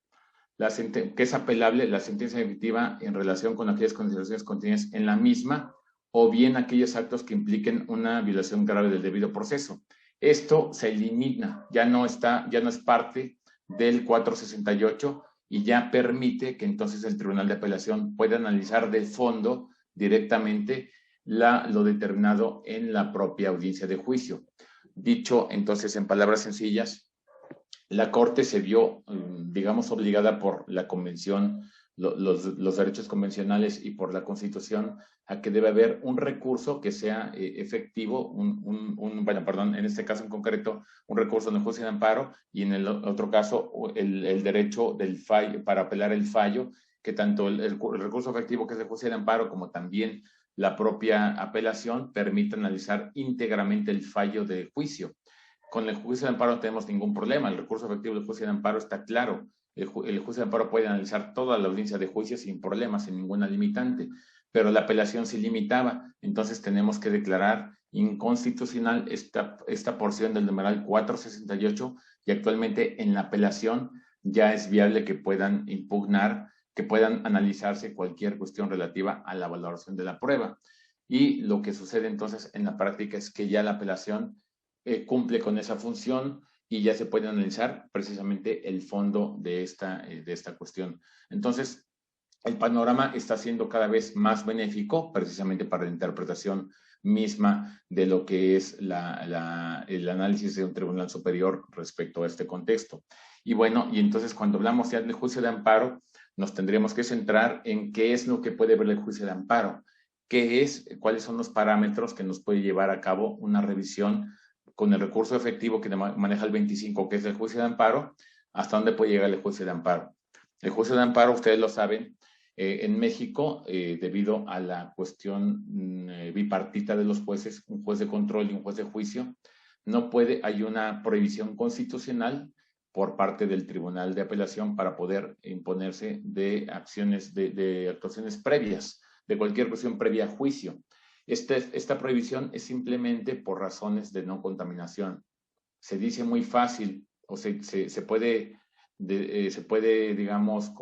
que es apelable la sentencia definitiva en relación con aquellas consideraciones contenidas en la misma, o bien aquellos actos que impliquen una violación grave del debido proceso. Esto se elimina, ya no es parte del 468 y ya permite que entonces el Tribunal de Apelación pueda analizar de fondo directamente lo determinado en la propia audiencia de juicio. Dicho entonces en palabras sencillas, la Corte se vio, digamos, obligada por la Convención, los derechos convencionales y por la Constitución, a que debe haber un recurso que sea efectivo, en este caso en concreto, un recurso en el juicio de amparo, y en el otro caso, el derecho del fallo, para apelar el fallo, que tanto el recurso efectivo, que es el juicio de amparo, como también la propia apelación, permite analizar íntegramente el fallo del juicio. Con el juicio de amparo no tenemos ningún problema. El recurso efectivo del juicio de amparo está claro. El juicio de amparo puede analizar toda la audiencia de juicio sin problemas, sin ninguna limitante, pero la apelación sí limitaba. Entonces tenemos que declarar inconstitucional esta porción del numeral 468, y actualmente en la apelación ya es viable que puedan impugnar, que puedan analizarse cualquier cuestión relativa a la valoración de la prueba. Y lo que sucede entonces en la práctica es que ya la apelación cumple con esa función y ya se puede analizar precisamente el fondo de esta cuestión. Entonces, el panorama está siendo cada vez más benéfico precisamente para la interpretación misma de lo que es el análisis de un tribunal superior respecto a este contexto. Y bueno, y entonces cuando hablamos ya del juicio de amparo, nos tendríamos que centrar en qué es lo que puede ver el juicio de amparo, cuáles son los parámetros que nos puede llevar a cabo una revisión con el recurso efectivo que maneja el 25, que es el juicio de amparo. ¿Hasta dónde puede llegar el juicio de amparo? El juicio de amparo, ustedes lo saben, en México, debido a la cuestión bipartita de los jueces, un juez de control y un juez de juicio, hay una prohibición constitucional por parte del Tribunal de Apelación para poder imponerse de acciones, de actuaciones previas, de cualquier cuestión previa a juicio. Esta prohibición es simplemente por razones de no contaminación. Se dice muy fácil, o se puede, digamos,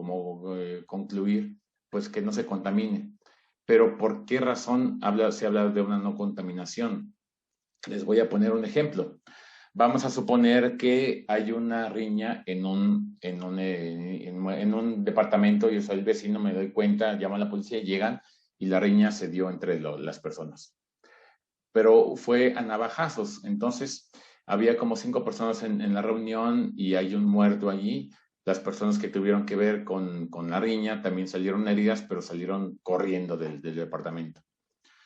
concluir, pues que no se contamine. Pero ¿por qué razón se habla de una no contaminación? Les voy a poner un ejemplo. Vamos a suponer que hay una riña en un departamento. Yo soy el vecino, me doy cuenta, llaman a la policía, llegan y la riña se dio entre las personas. Pero fue a navajazos. Entonces, había como 5 personas en la reunión y hay un muerto allí. Las personas que tuvieron que ver con la riña también salieron heridas, pero salieron corriendo del departamento.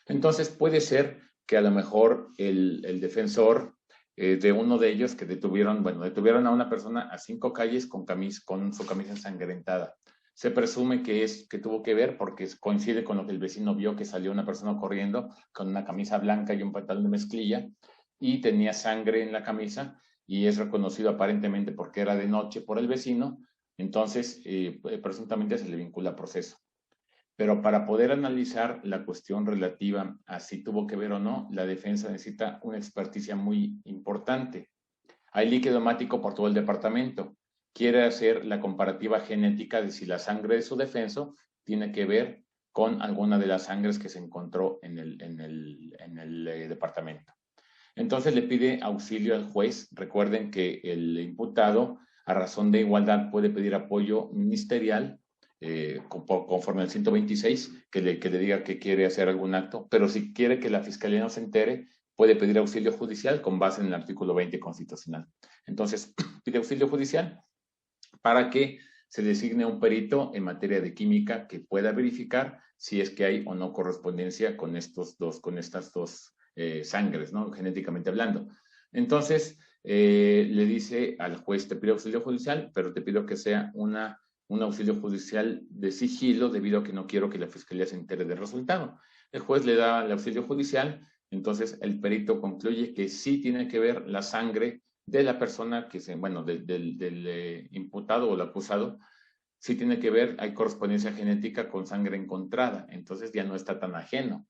Entonces, puede ser que a lo mejor el defensor de uno de ellos que detuvieron a una persona a 5 calles con su camisa ensangrentada. Se presume que tuvo que ver porque coincide con lo que el vecino vio, que salió una persona corriendo con una camisa blanca y un pantalón de mezclilla y tenía sangre en la camisa, y es reconocido aparentemente porque era de noche por el vecino. Entonces, presuntamente se le vincula a proceso. Pero para poder analizar la cuestión relativa a si tuvo que ver o no, la defensa necesita una experticia muy importante. Hay líquido hemático por todo el departamento. Quiere hacer la comparativa genética de si la sangre de su defenso tiene que ver con alguna de las sangres que se encontró en el departamento. Entonces le pide auxilio al juez. Recuerden que el imputado, a razón de igualdad, puede pedir apoyo ministerial conforme al 126, que le diga que quiere hacer algún acto, pero si quiere que la fiscalía no se entere, puede pedir auxilio judicial con base en el artículo 20 constitucional. Entonces, pide auxilio judicial para que se designe un perito en materia de química que pueda verificar si es que hay o no correspondencia con estas dos sangres, ¿no? Genéticamente hablando. Entonces, le dice al juez, te pido auxilio judicial, pero te pido que sea un auxilio judicial de sigilo, debido a que no quiero que la fiscalía se entere del resultado. El juez le da el auxilio judicial, entonces el perito concluye que sí tiene que ver la sangre de la persona del imputado o el acusado, sí tiene que ver, hay correspondencia genética con sangre encontrada, entonces ya no está tan ajeno.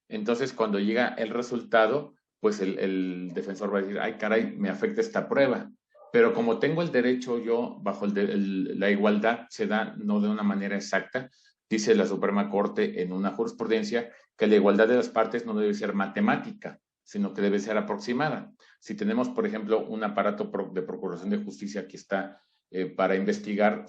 Entonces, cuando llega el resultado, pues el defensor va a decir, ay, caray, me afecta esta prueba. Pero como tengo el derecho yo, bajo la igualdad, se da no de una manera exacta, dice la Suprema Corte en una jurisprudencia que la igualdad de las partes no debe ser matemática, sino que debe ser aproximada. Si tenemos, por ejemplo, un aparato de procuración de justicia que está para investigar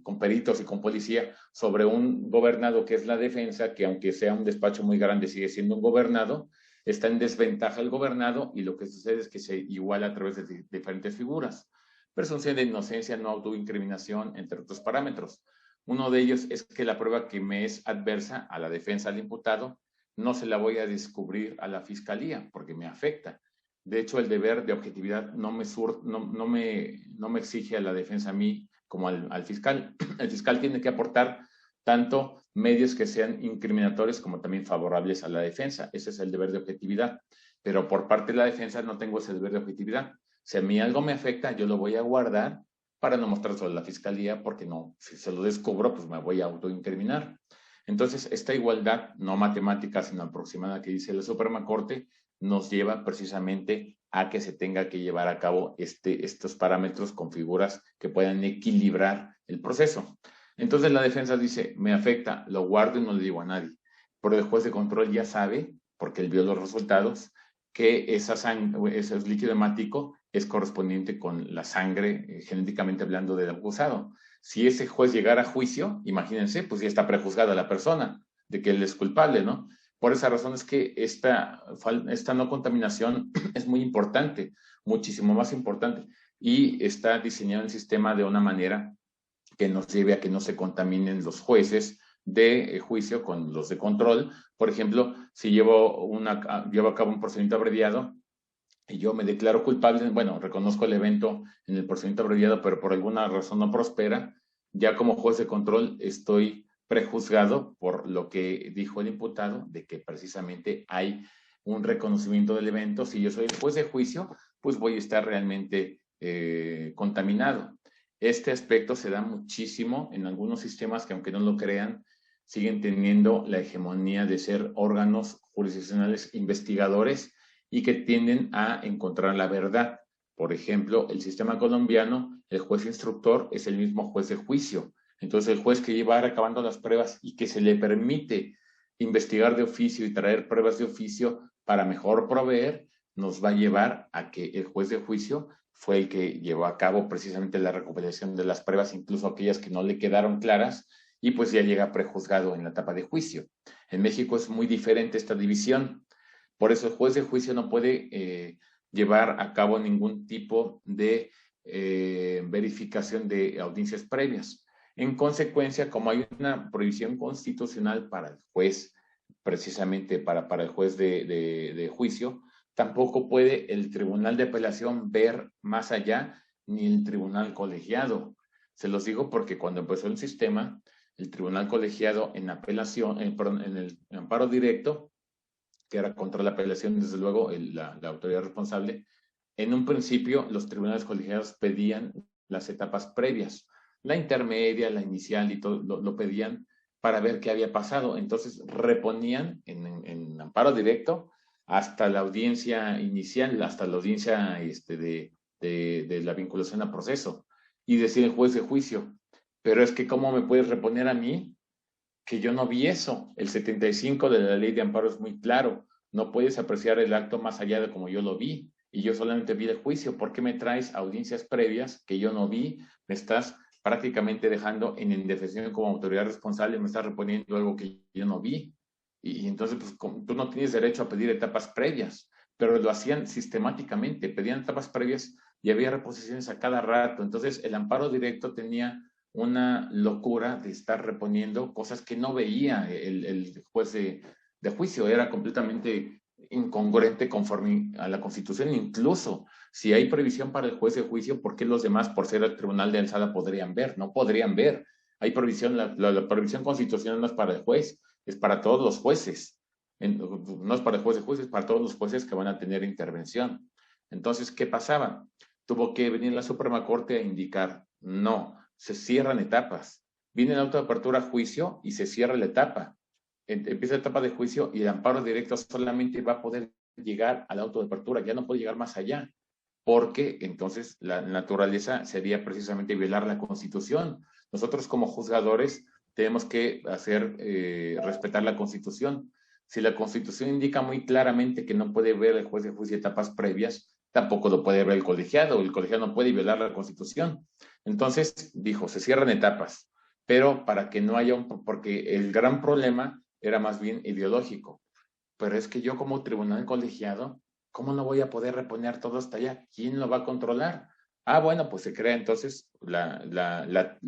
con peritos y con policía sobre un gobernado que es la defensa, que aunque sea un despacho muy grande sigue siendo un gobernado, está en desventaja el gobernado y lo que sucede es que se iguala a través de diferentes figuras. Presunción de inocencia, no autoincriminación, entre otros parámetros. Uno de ellos es que la prueba que me es adversa a la defensa del imputado no se la voy a descubrir a la fiscalía porque me afecta. De hecho, el deber de objetividad no me exige a la defensa a mí como al fiscal. El fiscal tiene que aportar tanto medios que sean incriminatorios como también favorables a la defensa. Ese es el deber de objetividad. Pero por parte de la defensa no tengo ese deber de objetividad. Si a mí algo me afecta, yo lo voy a guardar para no mostrárselo a la fiscalía, porque no, si se lo descubro, pues me voy a autoincriminar. Entonces, esta igualdad, no matemática, sino aproximada que dice la Suprema Corte, nos lleva precisamente a que se tenga que llevar a cabo estos parámetros con figuras que puedan equilibrar el proceso. Entonces la defensa dice, me afecta, lo guardo y no le digo a nadie. Pero el juez de control ya sabe, porque él vio los resultados, que ese líquido hemático es correspondiente con la sangre, genéticamente hablando, del acusado. Si ese juez llegara a juicio, imagínense, pues ya está prejuzgada la persona de que él es culpable, ¿no? Por esa razón es que esta no contaminación es muy importante, muchísimo más importante, y está diseñado el sistema de una manera que nos lleve a que no se contaminen los jueces de juicio con los de control. Por ejemplo, si llevo a cabo un procedimiento abreviado y yo me declaro culpable, bueno, reconozco el evento en el procedimiento abreviado, pero por alguna razón no prospera, ya como juez de control estoy prejuzgado por lo que dijo el imputado, de que precisamente hay un reconocimiento del evento. Si yo soy el juez de juicio, pues voy a estar realmente contaminado. Este aspecto se da muchísimo en algunos sistemas que, aunque no lo crean, siguen teniendo la hegemonía de ser órganos jurisdiccionales investigadores y que tienden a encontrar la verdad. Por ejemplo, el sistema colombiano, el juez instructor es el mismo juez de juicio. Entonces, el juez que lleva acabando las pruebas y que se le permite investigar de oficio y traer pruebas de oficio para mejor proveer, nos va a llevar a que el juez de juicio fue el que llevó a cabo precisamente la recopilación de las pruebas, incluso aquellas que no le quedaron claras, y pues ya llega prejuzgado en la etapa de juicio. En México es muy diferente esta división. Por eso el juez de juicio no puede llevar a cabo ningún tipo de verificación de audiencias previas. En consecuencia, como hay una prohibición constitucional para el juez, precisamente para el juez de juicio, tampoco puede el tribunal de apelación ver más allá, ni el tribunal colegiado. Se los digo porque cuando empezó el sistema, el tribunal colegiado en apelación, en el amparo directo, que era contra la apelación, desde luego, la autoridad responsable, en un principio los tribunales colegiados pedían las etapas previas, la intermedia, la inicial y todo, lo pedían para ver qué había pasado. Entonces reponían en amparo directo hasta la audiencia inicial, hasta la audiencia de la vinculación a proceso, y decir el juez de juicio, pero es que ¿cómo me puedes reponer a mí que yo no vi eso. El 75 de la ley de amparo es muy claro. No puedes apreciar el acto más allá de como yo lo vi. Y yo solamente vi el juicio. ¿Por qué me traes audiencias previas que yo no vi? Me estás prácticamente dejando en indefensión como autoridad responsable, me estás reponiendo algo que yo no vi. Y entonces, pues, tú no tienes derecho a pedir etapas previas, pero lo hacían sistemáticamente, pedían etapas previas y había reposiciones a cada rato. Entonces, el amparo directo tenía una locura de estar reponiendo cosas que no veía el juez de juicio, era completamente incongruente conforme a la Constitución. Incluso si hay previsión para el juez de juicio, ¿por qué los demás, por ser el tribunal de alzada, podrían ver? No podrían ver. Hay previsión, la previsión constitucional no es para el juez, es para todos los jueces. No es para el juez de juicio, es para todos los jueces que van a tener intervención. Entonces, ¿qué pasaba? Tuvo que venir la Suprema Corte a indicar, no, se cierran etapas. Viene el auto de apertura a juicio y se cierra la etapa. Empieza la etapa de juicio y el amparo directo solamente va a poder llegar al auto de apertura, ya no puede llegar más allá, porque entonces la naturaleza sería precisamente violar la Constitución. Nosotros como juzgadores tenemos que hacer respetar la Constitución. Si la Constitución indica muy claramente que no puede ver el juez de juicio etapas previas, tampoco lo puede ver el colegiado. El colegiado no puede violar la Constitución. Entonces, dijo, se cierran etapas, pero para que no haya porque el gran problema era más bien ideológico. Pero es que yo como tribunal colegiado, ¿cómo no voy a poder reponer todo hasta allá? ¿Quién lo va a controlar? Ah, bueno, pues se crea entonces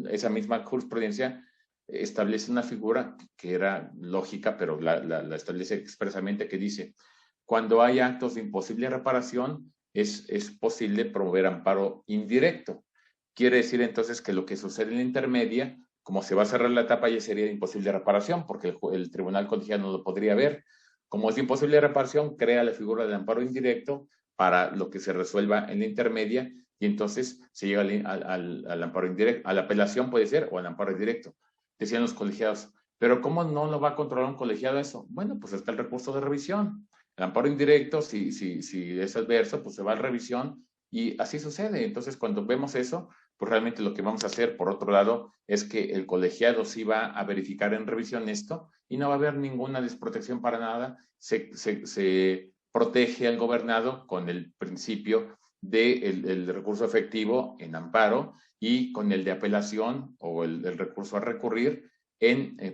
esa misma jurisprudencia establece una figura que era lógica, pero la establece expresamente, que dice, cuando hay actos de imposible reparación, es posible promover amparo indirecto. Quiere decir entonces que lo que sucede en la intermedia, como se va a cerrar la etapa, ya sería de imposible reparación, porque el tribunal colegiado no lo podría ver. Como es imposible reparación, crea la figura de amparo indirecto para lo que se resuelva en la intermedia y entonces se llega al amparo indirecto, a la apelación puede ser o al amparo indirecto. Decían los colegiados, pero ¿cómo no lo va a controlar un colegiado eso? Bueno, pues está el recurso de revisión. El amparo indirecto, si es adverso, pues se va a revisión y así sucede. Entonces, cuando vemos eso, pues realmente lo que vamos a hacer, por otro lado, es que el colegiado sí va a verificar en revisión esto y no va a haber ninguna desprotección para nada. Se protege al gobernado con el principio del recurso efectivo en amparo y con el de apelación o el recurso a recurrir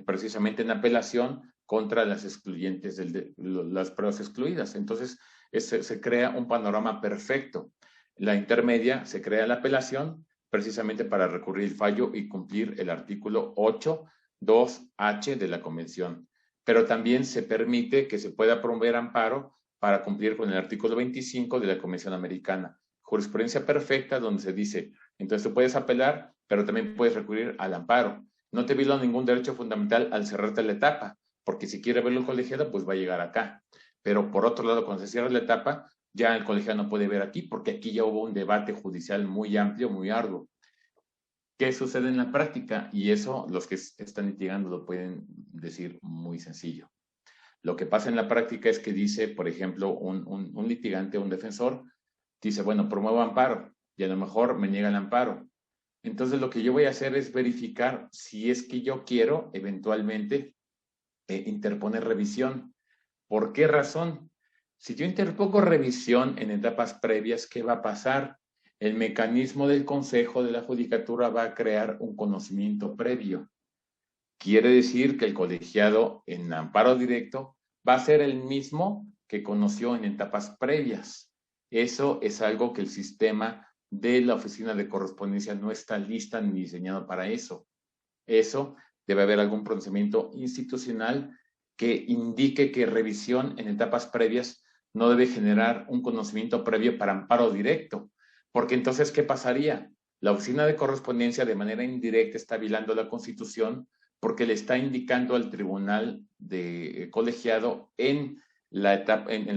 precisamente en apelación contra las excluyentes, las pruebas excluidas. Entonces, se crea un panorama perfecto. La intermedia se crea la apelación precisamente para recurrir el fallo y cumplir el artículo 8.2h de la Convención. Pero también se permite que se pueda promover amparo para cumplir con el artículo 25 de la Convención Americana. Jurisprudencia perfecta donde se dice, entonces tú puedes apelar, pero también puedes recurrir al amparo. No te viola ningún derecho fundamental al cerrarte la etapa, porque si quiere verlo el colegiado, pues va a llegar acá. Pero por otro lado, cuando se cierra la etapa, ya el colegiado no puede ver aquí, porque aquí ya hubo un debate judicial muy amplio, muy arduo. ¿Qué sucede en la práctica? Y eso los que están litigando lo pueden decir muy sencillo. Lo que pasa en la práctica es que dice, por ejemplo, un litigante, un defensor, dice, bueno, promuevo amparo y a lo mejor me niega el amparo. Entonces lo que yo voy a hacer es verificar si es que yo quiero eventualmente interponer revisión. ¿Por qué razón? Si yo interpongo revisión en etapas previas, ¿qué va a pasar? El mecanismo del Consejo de la Judicatura va a crear un conocimiento previo. Quiere decir que el colegiado en amparo directo va a ser el mismo que conoció en etapas previas. Eso es algo que el sistema de la oficina de correspondencia no está lista ni diseñado para eso. Eso debe haber algún procedimiento institucional que indique que revisión en etapas previas no debe generar un conocimiento previo para amparo directo. Porque entonces, ¿qué pasaría? La oficina de correspondencia de manera indirecta está violando la Constitución porque le está indicando al tribunal de colegiado en la etapa, en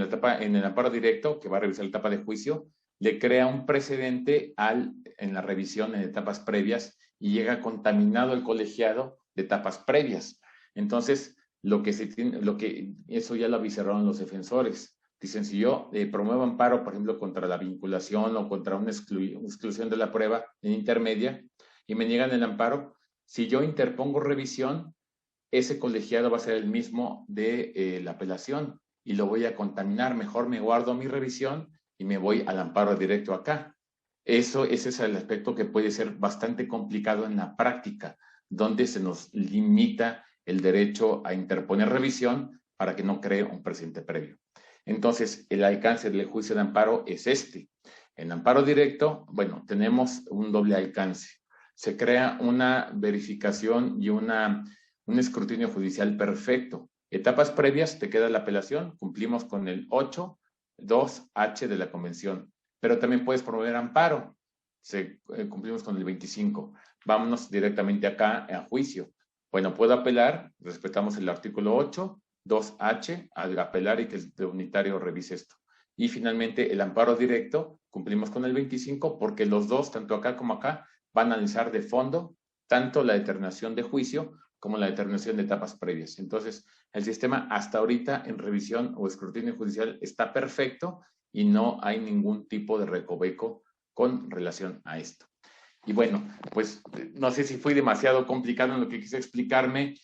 el amparo directo, que va a revisar la etapa de juicio, le crea un precedente en la revisión en etapas previas y llega contaminado el colegiado de etapas previas. Entonces, eso ya lo avisaron los defensores. Dicen, si yo promuevo amparo, por ejemplo, contra la vinculación o contra una exclusión de la prueba en intermedia y me niegan el amparo, si yo interpongo revisión, ese colegiado va a ser el mismo de la apelación y lo voy a contaminar. Mejor me guardo mi revisión y me voy al amparo directo acá. Ese es el aspecto que puede ser bastante complicado en la práctica, donde se nos limita el derecho a interponer revisión para que no cree un precedente previo. Entonces, el alcance del juicio de amparo es este. En amparo directo, bueno, tenemos un doble alcance. Se crea una verificación y un escrutinio judicial perfecto. Etapas previas, te queda la apelación, cumplimos con el 8.2h de la convención, pero también puedes promover amparo, cumplimos con el 25. Vámonos directamente acá a juicio. Bueno, puedo apelar, respetamos el artículo 8.2h al apelar y que el unitario revise esto. Y finalmente el amparo directo, cumplimos con el 25 porque los dos, tanto acá como acá, van a analizar de fondo tanto la determinación de juicio como la determinación de etapas previas. Entonces, el sistema hasta ahorita en revisión o escrutinio judicial está perfecto y no hay ningún tipo de recoveco con relación a esto. Y bueno, pues no sé si fui demasiado complicado en lo que quise explicarme,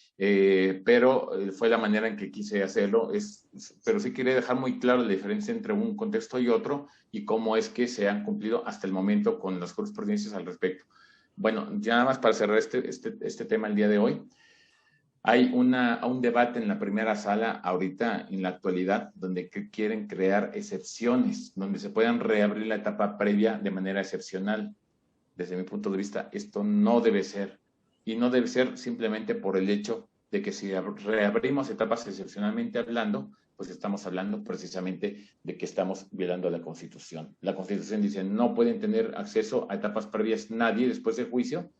pero fue la manera en que quise hacerlo. Pero sí quería dejar muy claro la diferencia entre un contexto y otro y cómo es que se han cumplido hasta el momento con las jurisprudencias al respecto. Bueno, ya nada más para cerrar este tema el día de hoy. Hay un debate en la primera sala ahorita, en la actualidad, donde quieren crear excepciones, donde se puedan reabrir la etapa previa de manera excepcional. Desde mi punto de vista, esto no debe ser. Y no debe ser simplemente por el hecho de que si reabrimos etapas excepcionalmente hablando, pues estamos hablando precisamente de que estamos violando la Constitución. La Constitución dice, no pueden tener acceso a etapas previas nadie después del juicio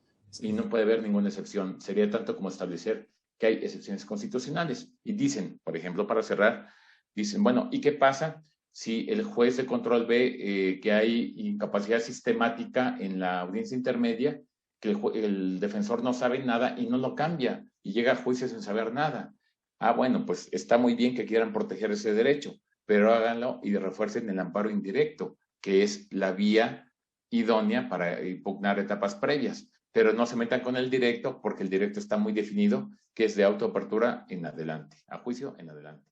y no puede haber ninguna excepción. Sería tanto como establecer que hay excepciones constitucionales. Y dicen, por ejemplo, para cerrar, dicen, bueno, ¿y qué pasa si el juez de control ve que hay incapacidad sistemática en la audiencia intermedia, que el defensor no sabe nada y no lo cambia y llega a juicio sin saber nada? Ah, bueno, pues está muy bien que quieran proteger ese derecho, pero háganlo y refuercen el amparo indirecto, que es la vía idónea para impugnar etapas previas, pero no se metan con el directo porque el directo está muy definido, que es de autoapertura en adelante, a juicio en adelante.